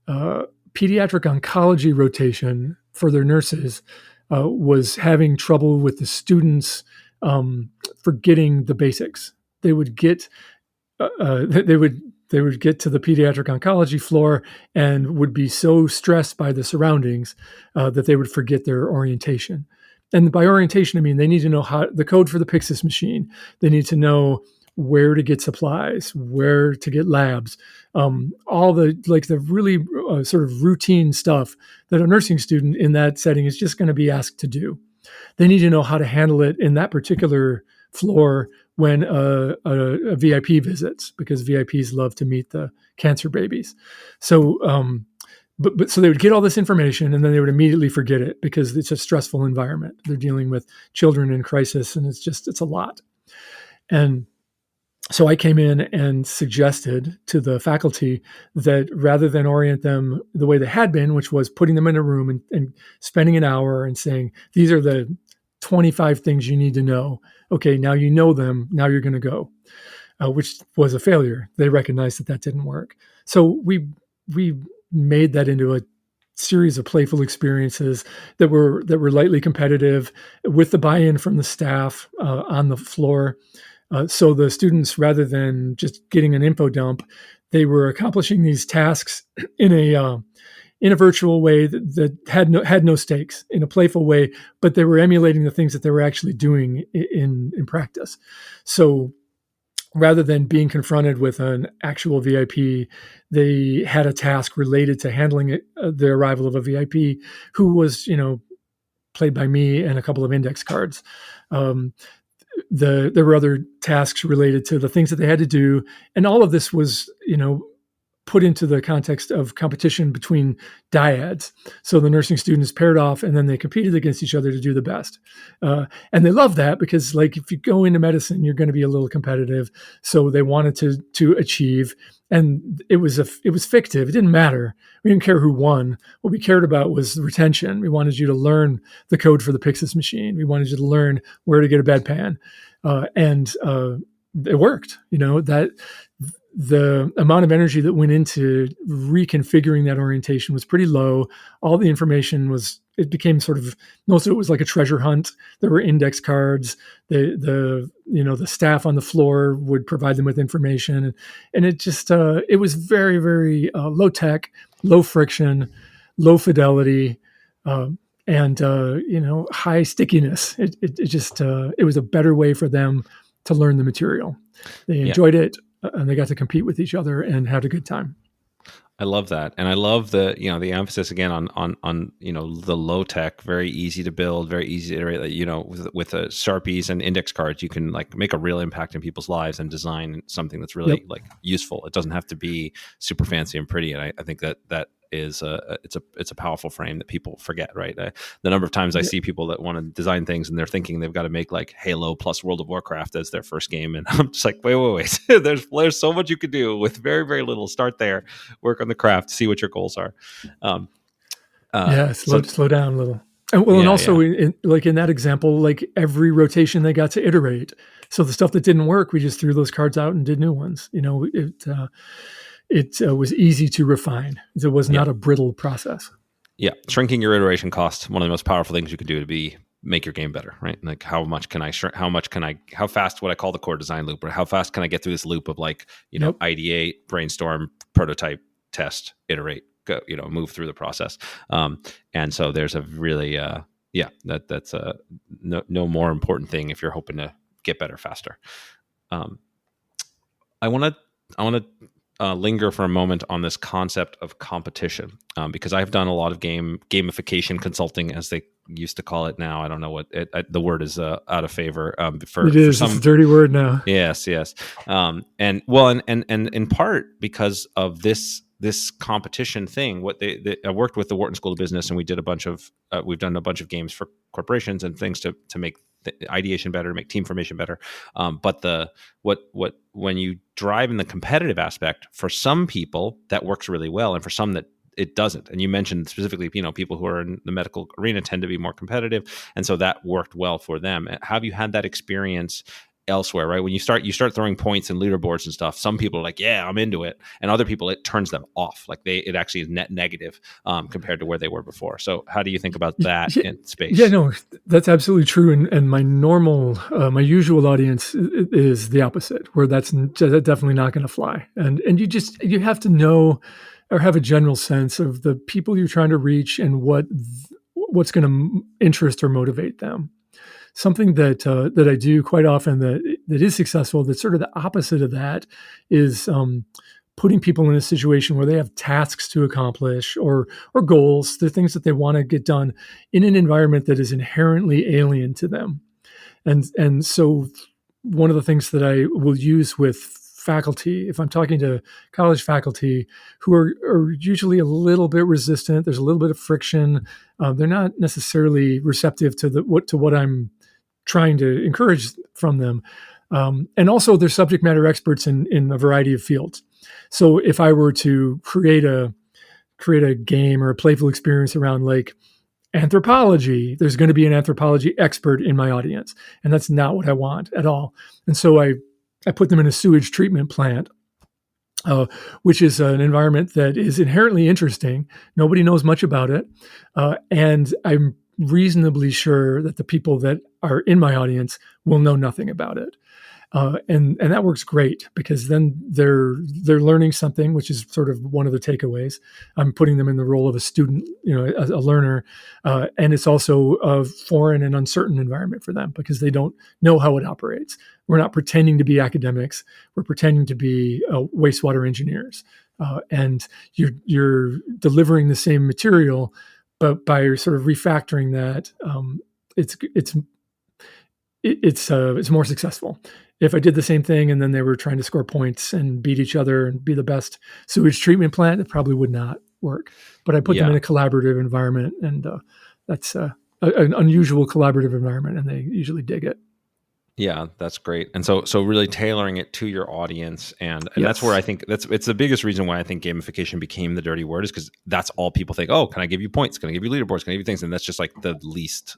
S2: pediatric oncology rotation for their nurses was having trouble with the students forgetting the basics. They would get they would get to the pediatric oncology floor and would be so stressed by the surroundings that they would forget their orientation. And by orientation, I mean they need to know the code for the Pyxis machine. They need to know where to get supplies, where to get labs, all the really sort of routine stuff that a nursing student in that setting is just going to be asked to do. They need to know how to handle it in that particular floor when a VIP visits, because VIPs love to meet the cancer babies. So, so they would get all this information, and then they would immediately forget it because it's a stressful environment. They're dealing with children in crisis, and it's a lot. And so I came in and suggested to the faculty that rather than orient them the way they had been, which was putting them in a room and spending an hour and saying, these are the 25 things you need to know. Okay, now you know them. Now you're going to go, which was a failure. They recognized that didn't work. So we made that into a series of playful experiences that were lightly competitive, with the buy-in from the staff on the floor. So the students, rather than just getting an info dump, they were accomplishing these tasks in a virtual way that had no stakes, in a playful way, but they were emulating the things that they were actually doing in practice. So rather than being confronted with an actual VIP, they had a task related to handling the arrival of a VIP who was, played by me and a couple of index cards. There were other tasks related to the things that they had to do. And all of this was, put into the context of competition between dyads. So the nursing students paired off, and then they competed against each other to do the best. And they love that because, like, if you go into medicine, you're going to be a little competitive. So they wanted to achieve, and it was fictive. It didn't matter. We didn't care who won. What we cared about was retention. We wanted you to learn the code for the Pyxis machine. We wanted you to learn where to get a bedpan. And it worked, that the amount of energy that went into reconfiguring that orientation was pretty low. All the information it became sort of, most of it was like a treasure hunt. There were index cards. The staff on the floor would provide them with information. And it just, it was very, very low tech, low friction, low fidelity, and high stickiness. It was a better way for them to learn the material. They enjoyed it, and they got to compete with each other and had a good time.
S1: I love that. And I love the emphasis again on the low tech, very easy to build, very easy to iterate, with Sharpies and index cards, you can like make a real impact in people's lives and design something that's really like useful. It doesn't have to be super fancy and pretty. And I think that is it's a powerful frame that people forget, right? The number of times I see people that want to design things and they're thinking they've got to make like Halo plus World of Warcraft as their first game, and I'm just like, wait. there's so much you could do with very, very little. Start there, work on the craft, see what your goals are.
S2: Slow down a little. And also in that example, like every rotation they got to iterate. So the stuff that didn't work, we just threw those cards out and did new ones. It was easy to refine. It was not a brittle process.
S1: Yeah, shrinking your iteration cost, one of the most powerful things you can do to be make your game better, right? Like how much can I shrink? How fast, what I call the core design loop, or how fast can I get through this loop of like,
S2: Yep.
S1: ideate, brainstorm, prototype, test, iterate, go, move through the process. And so there's a really, that's a no more important thing if you're hoping to get better faster. Um, I want to linger for a moment on this concept of competition, because I've done a lot of gamification consulting, as they used to call it. Now I don't know what the word is out of favor
S2: It
S1: for
S2: is. It's a
S1: some.
S2: dirty word now.
S1: Yes. And well, and in part because of this competition thing. I worked with the Wharton School of Business, and we've done a bunch of games for corporations and things to make the ideation better, make team formation better. But when you drive in the competitive aspect, for some people that works really well, and for some that it doesn't. And you mentioned specifically, people who are in the medical arena tend to be more competitive, and so that worked well for them. Have you had that experience elsewhere, right? When you start throwing points and leaderboards and stuff, some people are like, yeah, I'm into it. And other people, it turns them off. Like it actually is net negative compared to where they were before. So how do you think about that in space?
S2: Yeah, no, that's absolutely true. And my my usual audience is the opposite, where that's definitely not going to fly. And you have to know or have a general sense of the people you're trying to reach and what's going to interest or motivate them. Something that I do quite often that is successful, that's sort of the opposite of that, is putting people in a situation where they have tasks to accomplish or goals, the things that they want to get done in an environment that is inherently alien to them. And so one of the things that I will use with faculty, if I'm talking to college faculty who are usually a little bit resistant, there's a little bit of friction. They're not necessarily receptive to what I'm trying to encourage from them. And also they're subject matter experts in a variety of fields. So if I were to create a game or a playful experience around like anthropology, there's going to be an anthropology expert in my audience. And that's not what I want at all. And so I put them in a sewage treatment plant, which is an environment that is inherently interesting. Nobody knows much about it. And I'm reasonably sure that the people that are in my audience will know nothing about it. And that works great, because then they're learning something, which is sort of one of the takeaways. I'm putting them in the role of a student, a learner, and it's also a foreign and uncertain environment for them because they don't know how it operates. We're not pretending to be academics; we're pretending to be wastewater engineers, and you're delivering the same material, but by sort of refactoring that, it's more successful. If I did the same thing and then they were trying to score points and beat each other and be the best sewage treatment plant, it probably would not work. But I put them in a collaborative environment, and that's an unusual collaborative environment, and they usually dig it.
S1: Yeah, that's great. And so really tailoring it to your audience. And
S2: Yes.
S1: That's where I think it's the biggest reason why I think gamification became the dirty word, is because that's all people think. Oh, can I give you points? Can I give you leaderboards? Can I give you things? And that's just like the least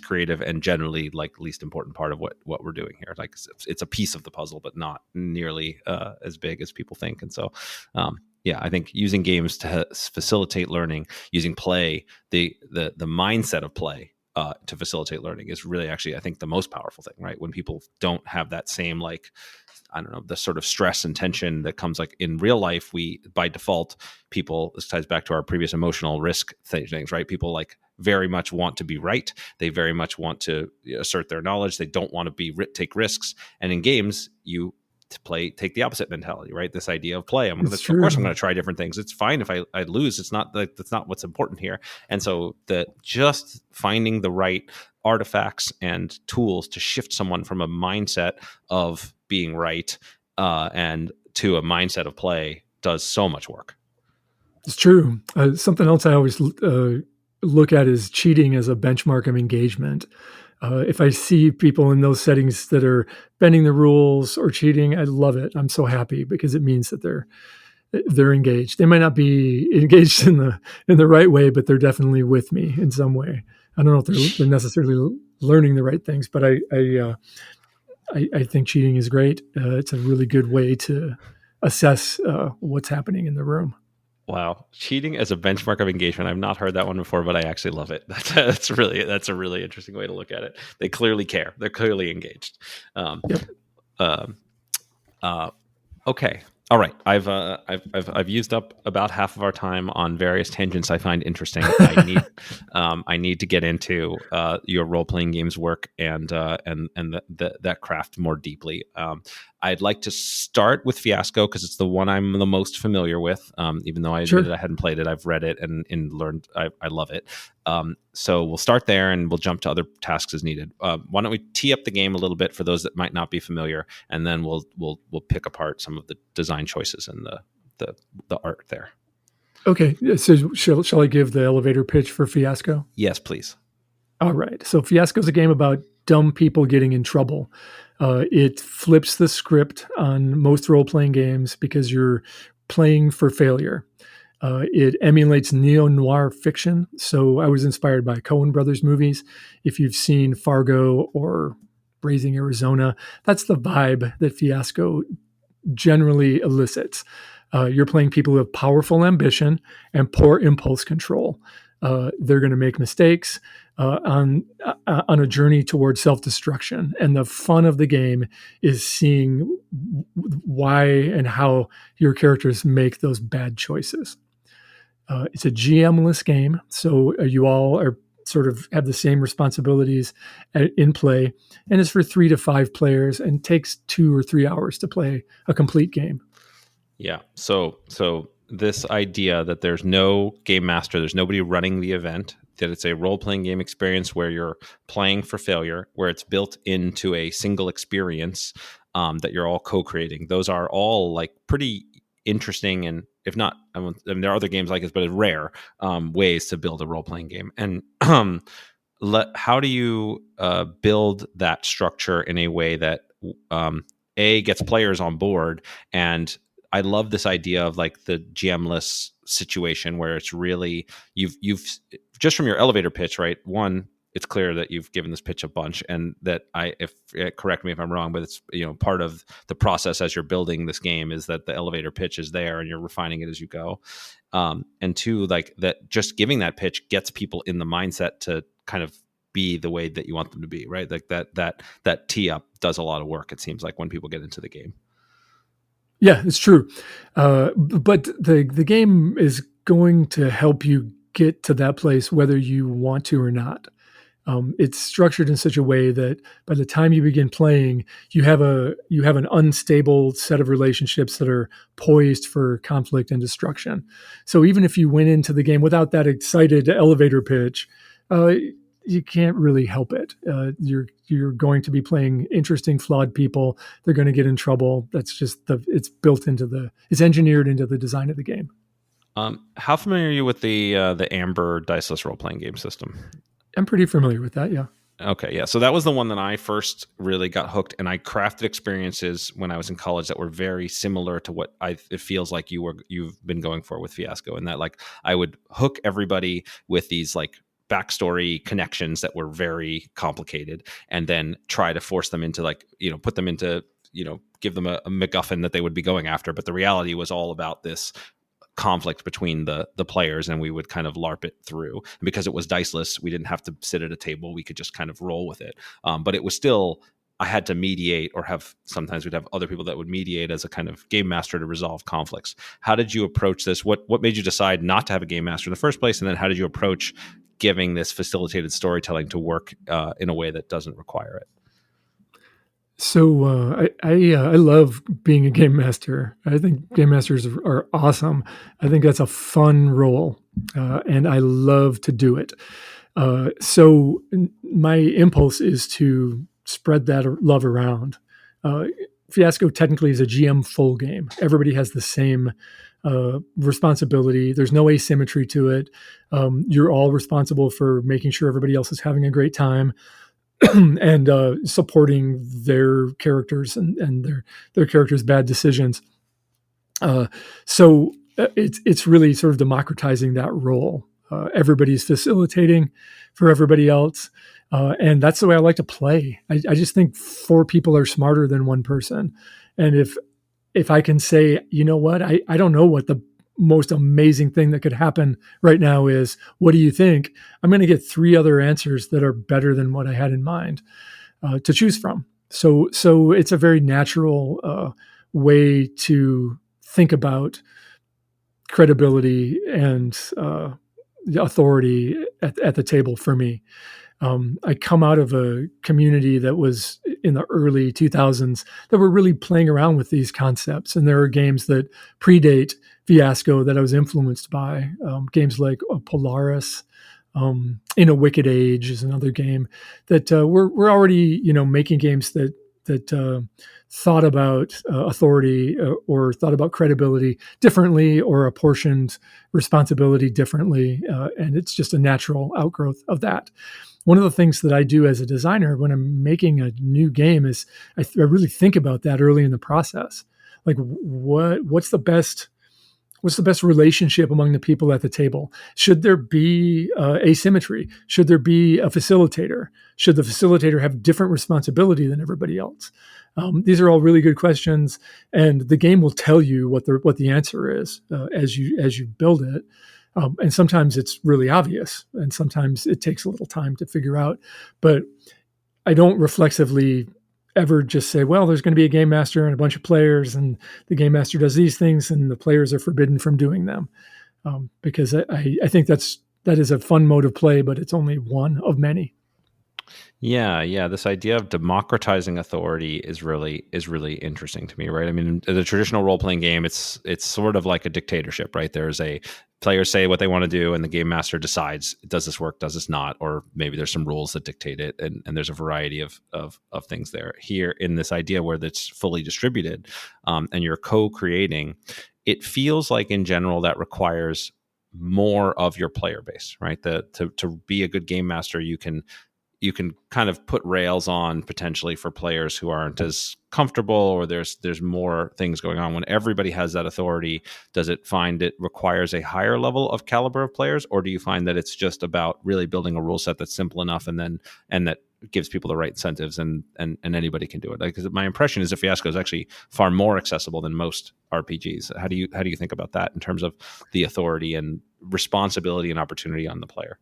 S1: creative and generally like least important part of what we're doing here. Like it's a piece of the puzzle, but not nearly as big as people think. And so, I think using games to facilitate learning, using play, the mindset of play, to facilitate learning is really actually, I think, the most powerful thing, right? When people don't have that same, like, I don't know, the sort of stress and tension that comes like in real life, by default, this ties back to our previous emotional risk things, right? People like very much want to be right. They very much want to assert their knowledge. They don't want to take risks. And in games, take the opposite mentality, right? This idea of play. Of course I'm going to try different things. It's fine if I lose. It's not that's not what's important here. And so just finding the right artifacts and tools to shift someone from a mindset of being right and to a mindset of play does so much work.
S2: It's true. Something else I always look at is cheating as a benchmark of engagement. If I see people in those settings that are bending the rules or cheating, I love it. I'm so happy because it means that they're engaged. They might not be engaged in the right way, but they're definitely with me in some way. I don't know if they're necessarily learning the right things, but I think cheating is great. It's a really good way to assess what's happening in the room.
S1: Wow, cheating as a benchmark of engagement. I've not heard that one before, but I actually love it. That's a really interesting way to look at it. They clearly care. They're clearly engaged. Um,
S2: Yep.
S1: um, uh, Okay. All right. I've used up about half of our time on various tangents I find interesting. I need to get into your role playing games work and that craft more deeply. I'd like to start with Fiasco because it's the one I'm the most familiar with. Even though I admitted
S2: Sure.
S1: I hadn't played it, I've read it and learned. I love it. So we'll start there and we'll jump to other tasks as needed. Why don't we tee up the game a little bit for those that might not be familiar, and then we'll pick apart some of the design choices and the art there.
S2: Okay. So shall I give the elevator pitch for Fiasco?
S1: Yes, please.
S2: All right. So Fiasco is a game about dumb people getting in trouble. It flips the script on most role-playing games because you're playing for failure. It emulates neo-noir fiction. So I was inspired by Coen Brothers movies. If you've seen Fargo or Raising Arizona, that's the vibe that Fiasco generally elicits. You're playing people who have powerful ambition and poor impulse control. They're going to make mistakes on a journey towards self-destruction. And the fun of the game is seeing why and how your characters make those bad choices. It's a GM-less game, so you all are sort of have the same responsibilities in play, and it's for 3 to 5 players and takes 2 or 3 hours to play a complete game.
S1: Yeah. So this idea that there's no game master, there's nobody running the event, that it's a role-playing game experience where you're playing for failure, where it's built into a single experience that you're all co-creating. Those are all like pretty interesting, and if not, I mean, there are other games like this, but it's rare ways to build a role-playing game. And how do you build that structure in a way that gets players on board? And I love this idea of like the GM-less situation where it's really you've just from your elevator pitch, right? One, it's clear that you've given this pitch a bunch, and that correct me if I'm wrong, but it's part of the process as you're building this game is that the elevator pitch is there and you're refining it as you go. And two, like that, just giving that pitch gets people in the mindset to kind of be the way that you want them to be, right? Like that tee up does a lot of work. It seems like when people get into the game.
S2: Yeah, it's true. But the game is going to help you get to that place whether you want to or not. It's structured in such a way that by the time you begin playing, you have an unstable set of relationships that are poised for conflict and destruction. So even if you went into the game without that excited elevator pitch, you can't really help it. You're going to be playing interesting, flawed people. They're going to get in trouble. That's just it's engineered into the design of the game.
S1: How familiar are you with the Amber diceless role playing game system?
S2: I'm pretty familiar with that. Yeah.
S1: Okay, yeah. So that was the one that I first really got hooked, and I crafted experiences when I was in college that were very similar to what it feels like you've been going for with Fiasco, and that like I would hook everybody with these like backstory connections that were very complicated, and then try to force them into like put them into give them a MacGuffin that they would be going after. But the reality was all about this conflict between the players, and we would kind of LARP it through. And because it was diceless, we didn't have to sit at a table. We could just kind of roll with it. But it was still, I had to mediate, or sometimes we'd have other people that would mediate as a kind of game master to resolve conflicts. How did you approach this? What made you decide not to have a game master in the first place? And then how did you approach giving this facilitated storytelling to work in a way that doesn't require it?
S2: So I love being a game master. I think game masters are awesome. I think that's a fun role, and I love to do it. So my impulse is to spread that love around. Fiasco technically is a GM full game. Everybody has the same responsibility. There's no asymmetry to it. You're all responsible for making sure everybody else is having a great time. And supporting their characters and their characters' bad decisions. So it's really sort of democratizing that role. Everybody's facilitating for everybody else, and that's the way I like to play. I just think 4 people are smarter than 1 person, and if I can say, you know what, I don't know what most amazing thing that could happen right now is, what do you think? I'm going to get 3 other answers that are better than what I had in mind to choose from. So it's a very natural way to think about credibility and the authority at the table for me. I come out of a community that was in the early 2000s that were really playing around with these concepts. And there are games that predate Fiasco that I was influenced by. Games like Polaris, In a Wicked Age is another game that we're already, making games that thought about authority or thought about credibility differently, or apportioned responsibility differently. And it's just a natural outgrowth of that. One of the things that I do as a designer when I'm making a new game is I really think about that early in the process. Like, what's the best relationship among the people at the table? Should there be asymmetry? Should there be a facilitator? Should the facilitator have different responsibility than everybody else? These are all really good questions, and the game will tell you what the answer is as you build it. And sometimes it's really obvious, and sometimes it takes a little time to figure out. But I don't reflexively ever just say, well, there's going to be a game master and a bunch of players, and the game master does these things and the players are forbidden from doing them. Because I think that is a fun mode of play, but it's only one of many.
S1: Yeah. This idea of democratizing authority is really interesting to me, right? I mean, in the traditional role-playing game, it's sort of like a dictatorship, right? There's players say what they want to do, and the game master decides, does this work, does this not, or maybe there's some rules that dictate it, and there's a variety of things there. Here, in this idea where that's fully distributed, and you're co-creating, it feels like in general that requires more of your player base, right? To be a good game master, you can kind of put rails on potentially for players who aren't as comfortable, or there's more things going on. When everybody has that authority, does it find it requires a higher level of caliber of players, or do you find that it's just about really building a rule set that's simple enough and that gives people the right incentives and anybody can do it? Because my impression is that Fiasco is actually far more accessible than most RPGs. How do you think about that in terms of the authority and responsibility and opportunity on the player?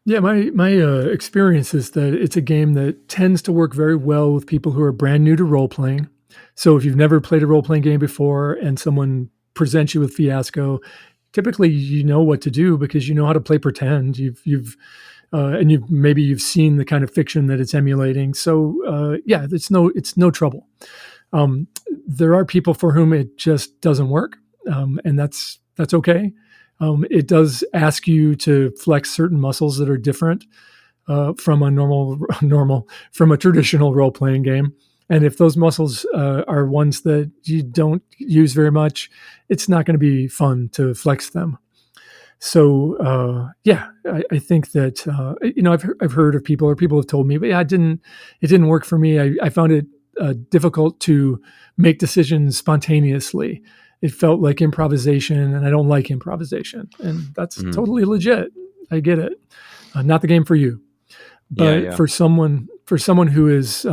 S2: Yeah, my experience is that it's a game that tends to work very well with people who are brand new to role playing. So if you've never played a role playing game before and someone presents you with Fiasco, typically you know what to do because you know how to play pretend. Maybe you've seen the kind of fiction that it's emulating. So it's no trouble. There are people for whom it just doesn't work, and that's okay. It does ask you to flex certain muscles that are different from a traditional role-playing game. And if those muscles are ones that you don't use very much, it's not going to be fun to flex them. So I think that I've heard of people, or people have told me, but it didn't work for me. I found it difficult to make decisions spontaneously. It felt like improvisation, and I don't like improvisation, and that's totally legit. I get it. Not the game for you, but for someone who is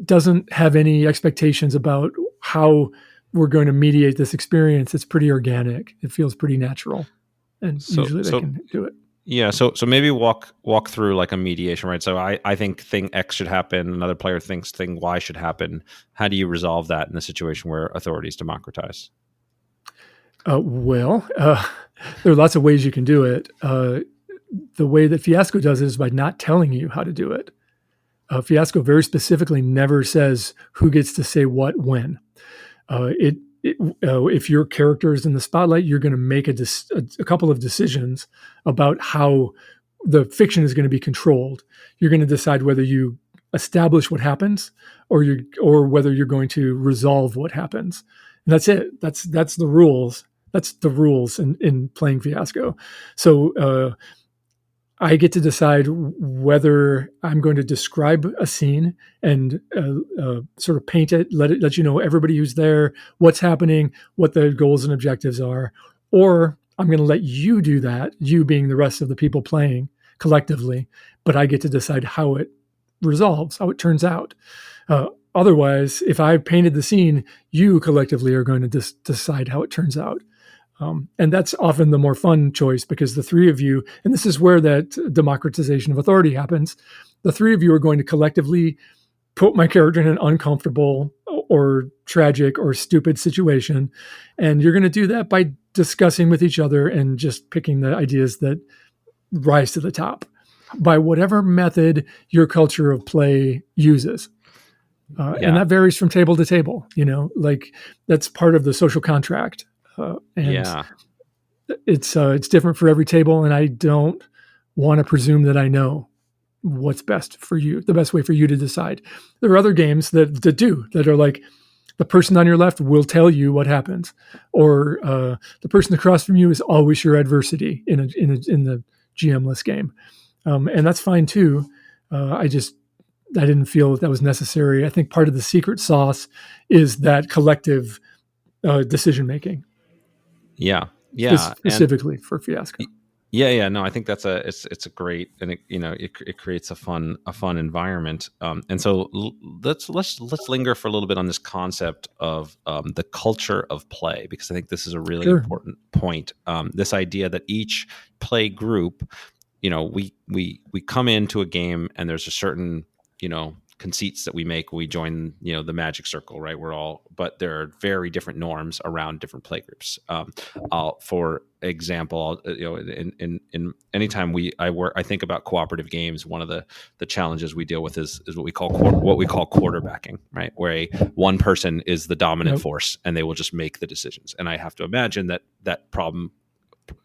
S2: doesn't have any expectations about how we're going to mediate this experience, it's pretty organic. It feels pretty natural, and usually they can do it.
S1: Yeah, so maybe walk through like a mediation, right? So I think thing X should happen, another player thinks thing Y should happen. How do you resolve that in a situation where authority is democratized?
S2: There are lots of ways you can do it. The way that Fiasco does it is by not telling you how to do it. Fiasco very specifically never says who gets to say what when. If your character is in the spotlight, you're going to make a couple of decisions about how the fiction is going to be controlled. You're going to decide whether you establish what happens or whether you're going to resolve what happens. And that's it. That's the rules. That's the rules in playing Fiasco. So I get to decide whether I'm going to describe a scene and sort of paint it, let you know everybody who's there, what's happening, what the goals and objectives are, or I'm going to let you do that, you being the rest of the people playing collectively, but I get to decide how it resolves, how it turns out. Otherwise, if I painted the scene, you collectively are going to decide how it turns out. And that's often the more fun choice because the three of you, and this is where that democratization of authority happens, the three of you are going to collectively put my character in an uncomfortable or tragic or stupid situation. And you're going to do that by discussing with each other and just picking the ideas that rise to the top by whatever method your culture of play uses. And that varies from table to table, like that's part of the social contract. And it's different for every table. And I don't want to presume that I know what's best for you, the best way for you to decide. There are other games that are like the person on your left will tell you what happens, or the person across from you is always your adversity in the GM-less game. And that's fine too. I didn't feel that was necessary. I think part of the secret sauce is that collective decision-making.
S1: Yeah.
S2: Specifically for Fiasco.
S1: Yeah. No, I think it's a great, and it creates a fun environment. And so let's linger for a little bit on this concept of the culture of play, because I think this is a really important point. This idea that each play group, we come into a game and there's a certain, conceits that we make when we join, the magic circle, right? But there are very different norms around different play groups. For example, in anytime I think about cooperative games, one of the challenges we deal with is what we call quarterbacking, right? Where one person is the dominant force and they will just make the decisions. And I have to imagine that problem,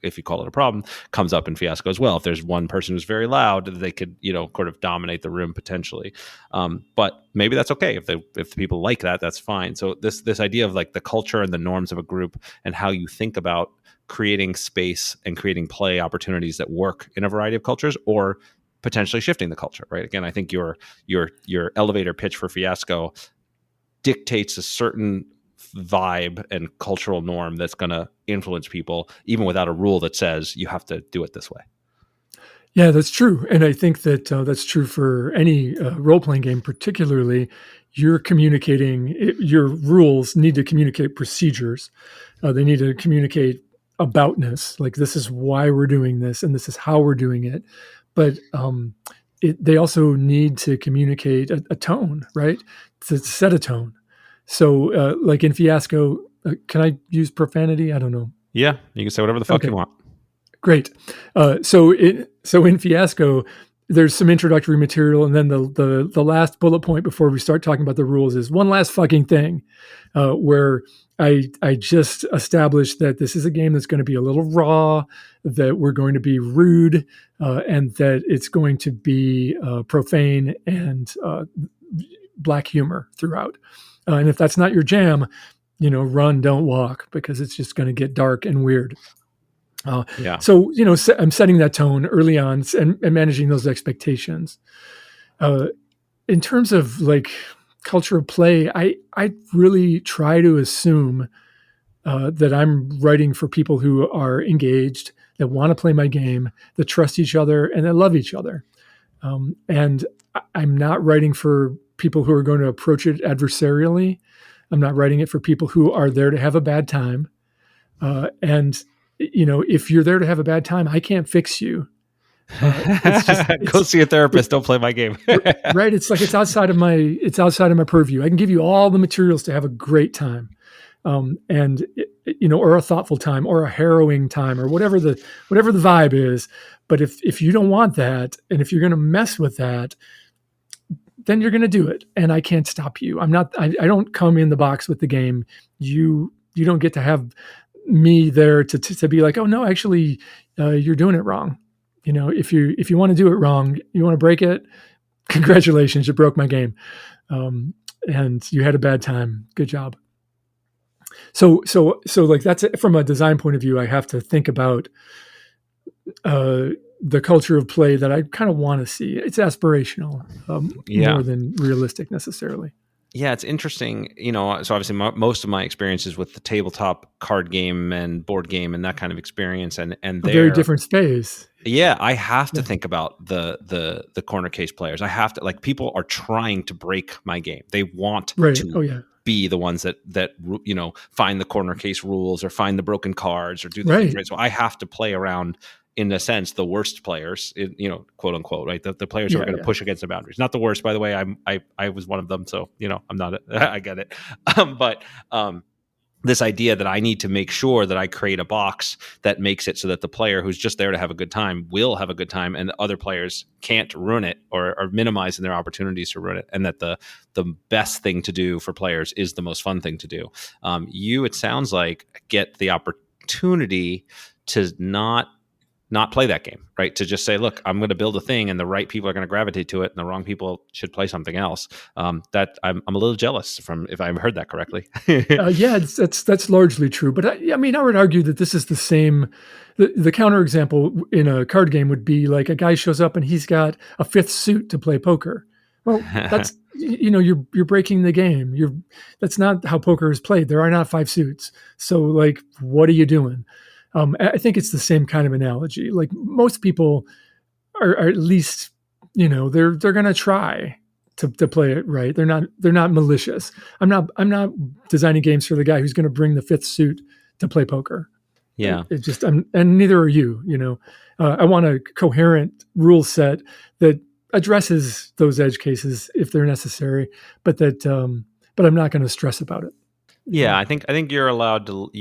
S1: if you call it a problem, comes up in Fiasco as well. If there's one person who's very loud, they could, sort of dominate the room potentially. But maybe that's okay. If people like that, that's fine. So this idea of like the culture and the norms of a group and how you think about creating space and creating play opportunities that work in a variety of cultures, or potentially shifting the culture, right? Again, I think your elevator pitch for Fiasco dictates a certain vibe and cultural norm that's going to influence people, even without a rule that says you have to do it this way.
S2: Yeah, that's true. And I think that that's true for any role-playing game, particularly you're communicating, your rules need to communicate procedures. They need to communicate aboutness, like this is why we're doing this and this is how we're doing it. But they also need to communicate a tone, right? To set a tone. So like in Fiasco, can I use profanity? I don't know.
S1: Yeah, you can say whatever the fuck you want.
S2: Great. So in Fiasco, there's some introductory material, and then the last bullet point before we start talking about the rules is one last fucking thing, where I just established that this is a game that's going to be a little raw, that we're going to be rude, and that it's going to be profane and black humor throughout. And if that's not your jam, run, don't walk, because it's just going to get dark and weird. So, I'm setting that tone early on and managing those expectations. In terms of like culture of play, I really try to assume that I'm writing for people who are engaged, that want to play my game, that trust each other, and that love each other. And I'm not writing for people who are going to approach it adversarially. I'm not writing it for people who are there to have a bad time. And if you're there to have a bad time, I can't fix you.
S1: Go see a therapist. Don't play my game.
S2: Right. It's like, it's outside of my purview. I can give you all the materials to have a great time. Or a thoughtful time, or a harrowing time, or whatever the vibe is. But if you don't want that, and if you're going to mess with that, then you're going to do it. And I can't stop you. I don't come in the box with the game. You don't get to have me there to be like, oh no, actually, you're doing it wrong. If you want to do it wrong, you want to break it, congratulations, you broke my game. And you had a bad time. Good job. So like that's it. From a design point of view, I have to think about the culture of play that I kind of want to see. It's aspirational, more than realistic necessarily.
S1: Yeah, it's interesting. So obviously most of my experiences with the tabletop card game and board game and that kind of experience, and
S2: A very
S1: there,
S2: different space.
S1: yeah, I have to
S2: Yeah.
S1: think about the corner case players. I have to, like, people are trying to break my game. They want
S2: Right.
S1: to
S2: Oh, yeah.
S1: be the ones that find the corner case rules or find the broken cards or do the things
S2: Right.
S1: right. So I have to play around, in a sense, the worst players, quote unquote, right? The players who are
S2: Yeah,
S1: going to
S2: yeah.
S1: push against the boundaries. Not the worst, by the way. I was one of them, so I'm not. I get it, but this idea that I need to make sure that I create a box that makes it so that the player who's just there to have a good time will have a good time, and other players can't ruin it or minimizing their opportunities to ruin it, and that the best thing to do for players is the most fun thing to do. It sounds like, get the opportunity to not play that game, right? To just say, look, I'm going to build a thing and the right people are going to gravitate to it and the wrong people should play something else. That I'm a little jealous from, if I heard that correctly.
S2: Yeah, that's largely true. But I mean, I would argue that this is the same. The counterexample in a card game would be like a guy shows up and he's got a fifth suit to play poker. Well, that's you're breaking the game. That's not how poker is played. There are not five suits. So like, what are you doing? I think it's the same kind of analogy. Like most people are at least they're going to try to play it right. They're not malicious. I'm not designing games for the guy who's going to bring the fifth suit to play poker.
S1: Yeah.
S2: And neither are you. I want a coherent rule set that addresses those edge cases if they're necessary, but but I'm not going to stress about it.
S1: Yeah, I think you're allowed to.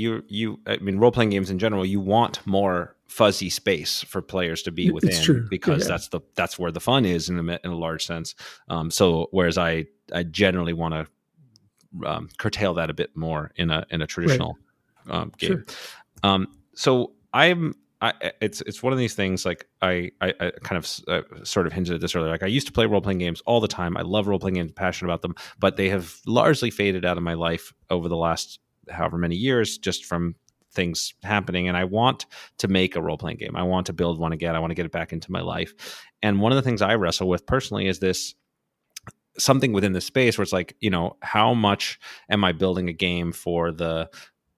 S1: I mean, role playing games in general, you want more fuzzy space for players to be
S2: It's
S1: within,
S2: true.
S1: because
S2: Yeah.
S1: that's where the fun is in a large sense. So whereas I generally want to curtail that a bit more in a traditional game.
S2: Sure.
S1: So it's one of these things, like I kind of sort of hinted at this earlier. Like, I used to play role playing games all the time. I love role playing games, passionate about them, but they have largely faded out of my life over the last however many years, just from things happening. And I want to make a role playing game. I want to build one again. I want to get it back into my life. And one of the things I wrestle with personally is this, something within the space where it's like, how much am I building a game for the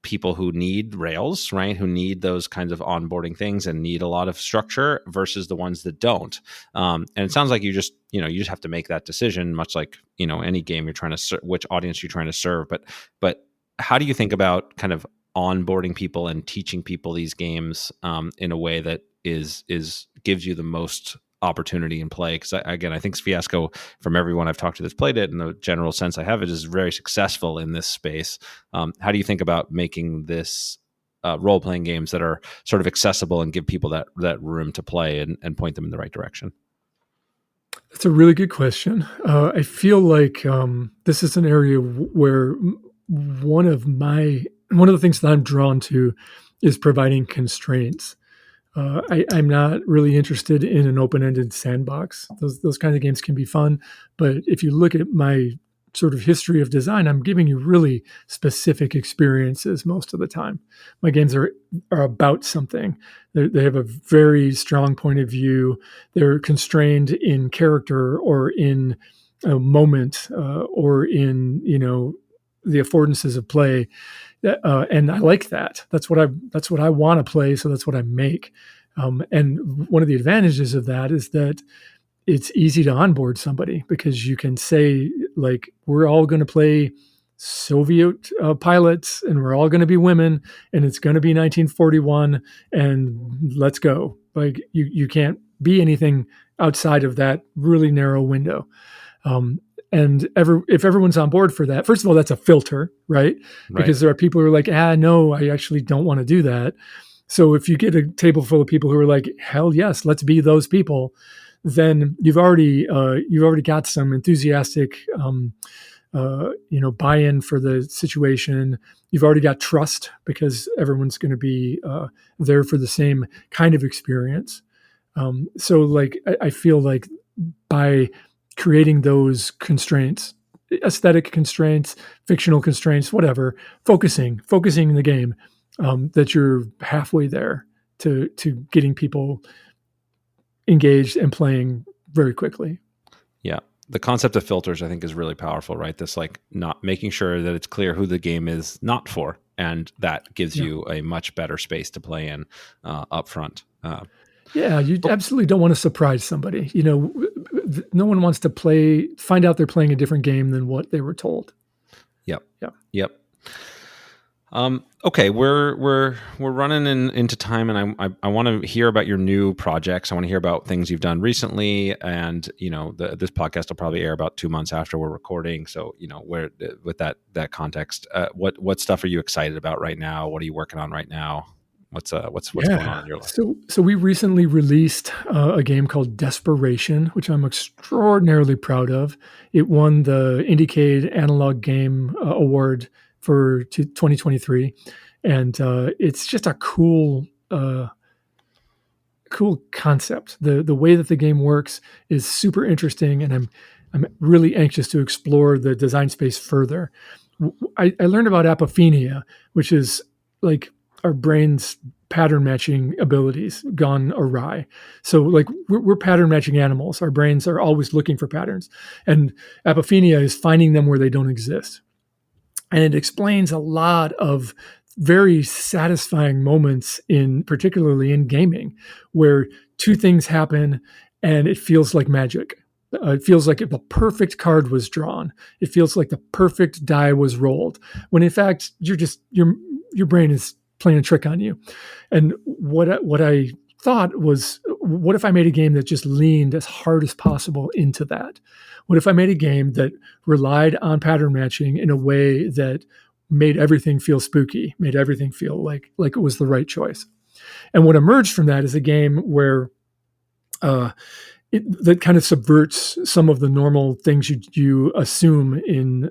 S1: people who need rails, right? Who need those kinds of onboarding things and need a lot of structure, versus the ones that don't. And it sounds like you just have to make that decision, much like, any game you're trying to which audience you're trying to serve. But how do you think about kind of onboarding people and teaching people these games in a way that is gives you the most opportunity in play? Because I think Fiasco, from everyone I've talked to that's played it, and the general sense I have, it is very successful in this space. How do you think about making this role-playing games that are sort of accessible and give people that room to play and point them in the right direction?
S2: That's a really good question. I feel like this is an area where one of the things that I'm drawn to is providing constraints. I'm not really interested in an open-ended sandbox. Those kinds of games can be fun, but if you look at my sort of history of design, I'm giving you really specific experiences most of the time. My games are about something. They have a very strong point of view. They're constrained in character or in a moment or in the affordances of play. And I like that. That's what I want to play. So that's what I make. And one of the advantages of that is that it's easy to onboard somebody, because you can say, like, we're all going to play Soviet pilots, and we're all going to be women, and it's going to be 1941, and let's go. Like, you can't be anything outside of that really narrow window. And if everyone's on board for that, first of all, that's a filter, right? Because there are people who are like, no, I actually don't want to do that. So if you get a table full of people who are like, hell yes, let's be those people, then you've already got some enthusiastic, buy-in for the situation. You've already got trust, because everyone's going to be there for the same kind of experience. So like, I feel like by creating those constraints, aesthetic constraints, fictional constraints, whatever, focusing the game, that you're halfway there to getting people engaged and playing very quickly.
S1: Yeah. the concept of filters, I think, is really powerful, right? This like not making sure that it's clear who the game is not for, and that gives
S2: Yeah.
S1: you a much better space to play in up front.
S2: Yeah, you absolutely don't want to surprise somebody. No one wants to find out they're playing a different game than what they were told.
S1: Yep.
S2: Yeah.
S1: Yep. Okay, we're running into time, and I want to hear about your new projects. I want to hear about things you've done recently, and this podcast will probably air about 2 months after we're recording. So where with that context, what stuff are you excited about right now? What are you working on right now? What's going on in your life?
S2: So we recently released a game called Desperation, which I'm extraordinarily proud of. It won the Indiecade Analog Game Award for 2023, and it's just a cool concept. The way that the game works is super interesting, and I'm really anxious to explore the design space further. I learned about apophenia, which is like our brain's pattern matching abilities gone awry. So like we're pattern matching animals. Our brains are always looking for patterns, and apophenia is finding them where they don't exist. And it explains a lot of very satisfying moments particularly in gaming, where two things happen and it feels like magic. It feels like the perfect card was drawn. It feels like the perfect die was rolled, when in fact your brain is playing a trick on you. And what I thought was, what if I made a game that just leaned as hard as possible into that? What if I made a game that relied on pattern matching in a way that made everything feel spooky, made everything feel like it was the right choice? And what emerged from that is a game where that kind of subverts some of the normal things you assume in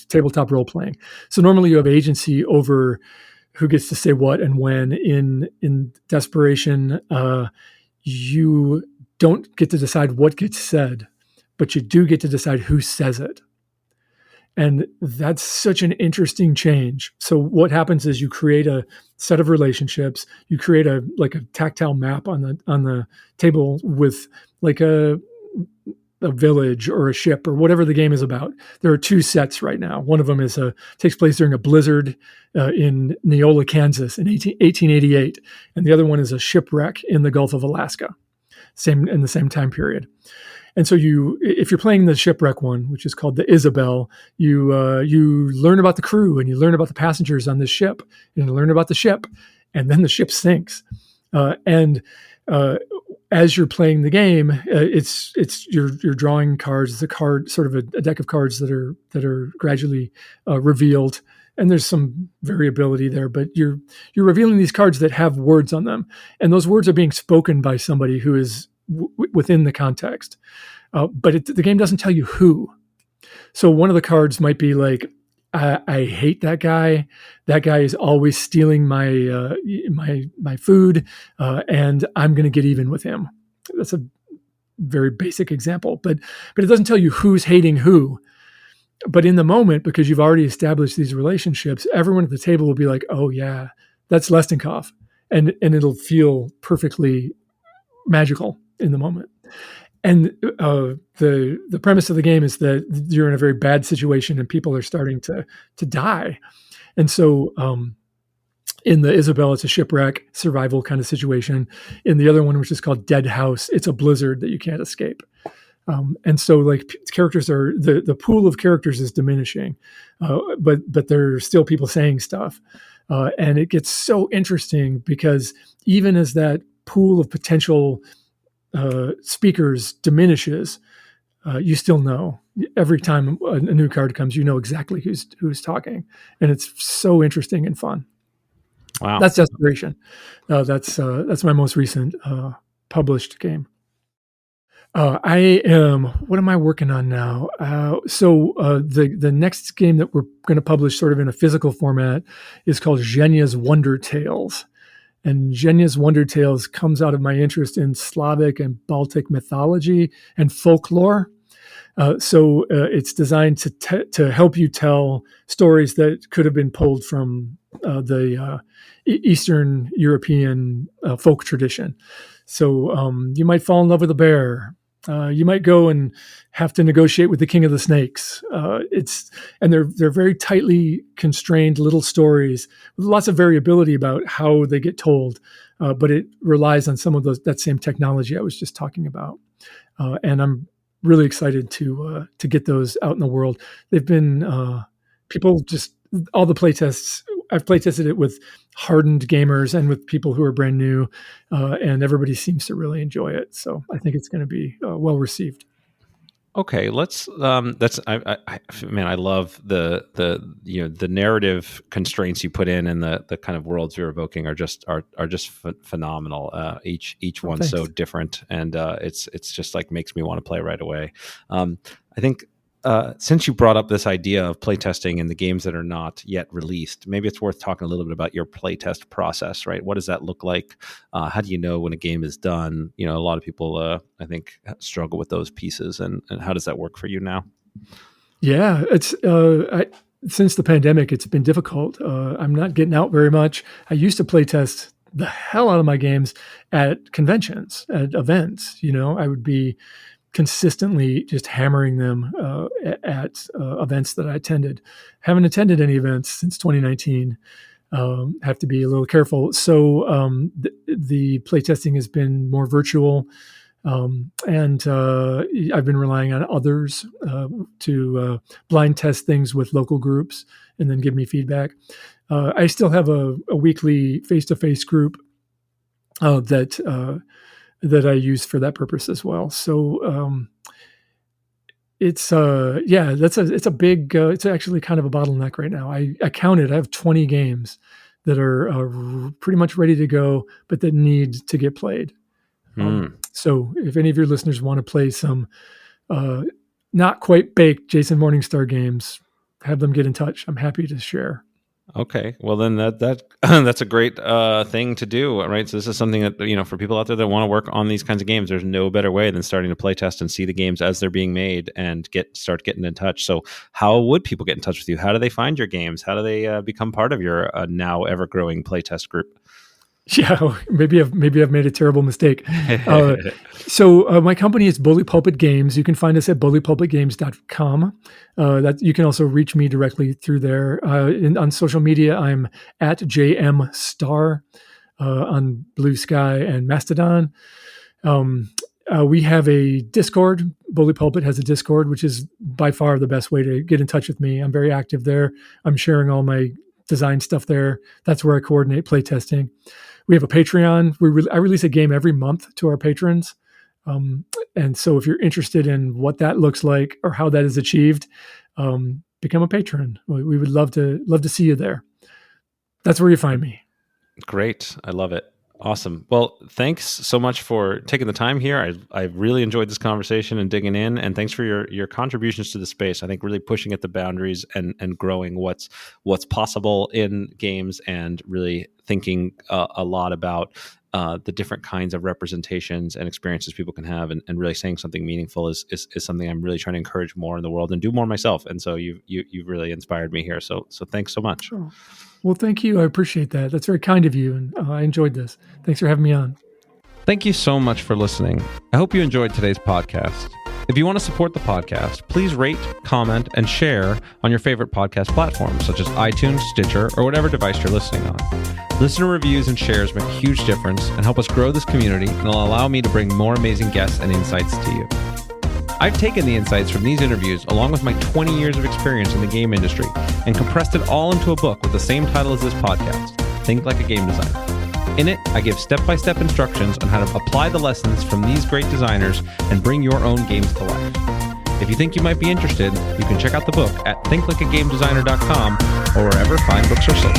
S2: tabletop role playing. So normally you have agency over who gets to say what and when. In Desperation, you don't get to decide what gets said, but you do get to decide who says it. And that's such an interesting change. So what happens is you create a set of relationships. You create a tactile map on the table with like a village or a ship or whatever the game is about. There are two sets right now. One of them takes place during a blizzard in Neola, Kansas in 1888. And the other one is a shipwreck in the Gulf of Alaska, in the same time period. And so if you're playing the shipwreck one, which is called the Isabel, you learn about the crew and you learn about the passengers on this ship, and you learn about the ship, and then the ship sinks. As you're playing the game, you're drawing cards. It's a card, sort of a deck of cards that are gradually revealed, and there's some variability there. But you're revealing these cards that have words on them, and those words are being spoken by somebody who is within the context. But the game doesn't tell you who. So one of the cards might be like, I hate that guy. That guy is always stealing my food, and I'm going to get even with him. That's a very basic example, but it doesn't tell you who's hating who. But in the moment, because you've already established these relationships, everyone at the table will be like, "Oh yeah, that's Lestenkov," and it'll feel perfectly magical in the moment. And the premise of the game is that you're in a very bad situation and people are starting to die. And so in the Isabel, it's a shipwreck survival kind of situation. In the other one, which is called Dead House, it's a blizzard that you can't escape. And so characters the pool of characters is diminishing, but there are still people saying stuff. And it gets so interesting because even as that pool of potential speakers diminishes, you still know every time a new card comes, you know exactly who's talking, and it's so interesting and fun.
S1: Wow,
S2: that's Desperation. That's my most recent published game. What am I working on now? The next game that we're going to publish sort of in a physical format is called Zhenya's Wonder Tales. And Zhenya's Wonder Tales comes out of my interest in Slavic and Baltic mythology and folklore. It's designed to help you tell stories that could have been pulled from the Eastern European folk tradition. So you might fall in love with a bear. You might go and have to negotiate with the king of the snakes. They're very tightly constrained little stories with lots of variability about how they get told, but it relies on some of that same technology I was just talking about. And I'm really excited to get those out in the world. They've been people just all the playtests. I've playtested it with hardened gamers and with people who are brand new, and everybody seems to really enjoy it. So I think it's going to be well received.
S1: Okay, let's. Man, I love the narrative constraints you put in, and the kind of worlds you're evoking are just phenomenal. Each one's so different, and it's just like makes me want to play right away. I think. Since you brought up this idea of playtesting in the games that are not yet released, maybe it's worth talking a little bit about your playtest process, right? What does that look like? How do you know when a game is done? A lot of people, I think, struggle with those pieces. And how does that work for you now?
S2: Yeah, it's since the pandemic, it's been difficult. I'm not getting out very much. I used to playtest the hell out of my games at conventions, at events. I would be consistently just hammering them at events that I attended. Haven't attended any events since 2019. Have to be a little careful. So the playtesting has been more virtual, and I've been relying on others to blind test things with local groups and then give me feedback. I still have a weekly face-to-face group that I use for that purpose as well. So it's actually kind of a bottleneck right now. I counted, I have 20 games that are pretty much ready to go, but that need to get played. So if any of your listeners want to play some not quite baked Jason Morningstar games, have them get in touch. I'm happy to share.
S1: Okay, well then that that's a great thing to do, right? So this is something that for people out there that want to work on these kinds of games, there's no better way than starting to play test and see the games as they're being made and start getting in touch. So how would people get in touch with you? How do they find your games? How do they become part of your now ever growing playtest group?
S2: Yeah, maybe I've made a terrible mistake. So my company is Bully Pulpit Games. You can find us at bullypulpitgames.com. That you can also reach me directly through there. On social media, I'm at JM Star on Blue Sky and Mastodon. We have a Discord. Bully Pulpit has a Discord, which is by far the best way to get in touch with me. I'm very active there. I'm sharing all my design stuff there. That's where I coordinate playtesting. We have a Patreon. I release a game every month to our patrons. And so if you're interested in what that looks like or how that is achieved, become a patron. We would love to see you there. That's where you find me.
S1: Great. I love it. Awesome. Well, thanks so much for taking the time here. I really enjoyed this conversation and digging in, and thanks for your contributions to the space. I think really pushing at the boundaries and growing what's possible in games, and really thinking a lot about the different kinds of representations and experiences people can have, and really saying something meaningful is something I'm really trying to encourage more in the world and do more myself. And so you've really inspired me here. So thanks so much.
S2: Sure. Well, thank you. I appreciate that. That's very kind of you, and I enjoyed this. Thanks for having me on.
S1: Thank you so much for listening. I hope you enjoyed today's podcast. If you want to support the podcast, please rate, comment, and share on your favorite podcast platforms, such as iTunes, Stitcher, or whatever device you're listening on. Listener reviews and shares make a huge difference and help us grow this community, and will allow me to bring more amazing guests and insights to you. I've taken the insights from these interviews, along with my 20 years of experience in the game industry, and compressed it all into a book with the same title as this podcast, Think Like a Game Designer. In it, I give step-by-step instructions on how to apply the lessons from these great designers and bring your own games to life. If you think you might be interested, you can check out the book at thinklikeagamedesigner.com or wherever fine books are sold.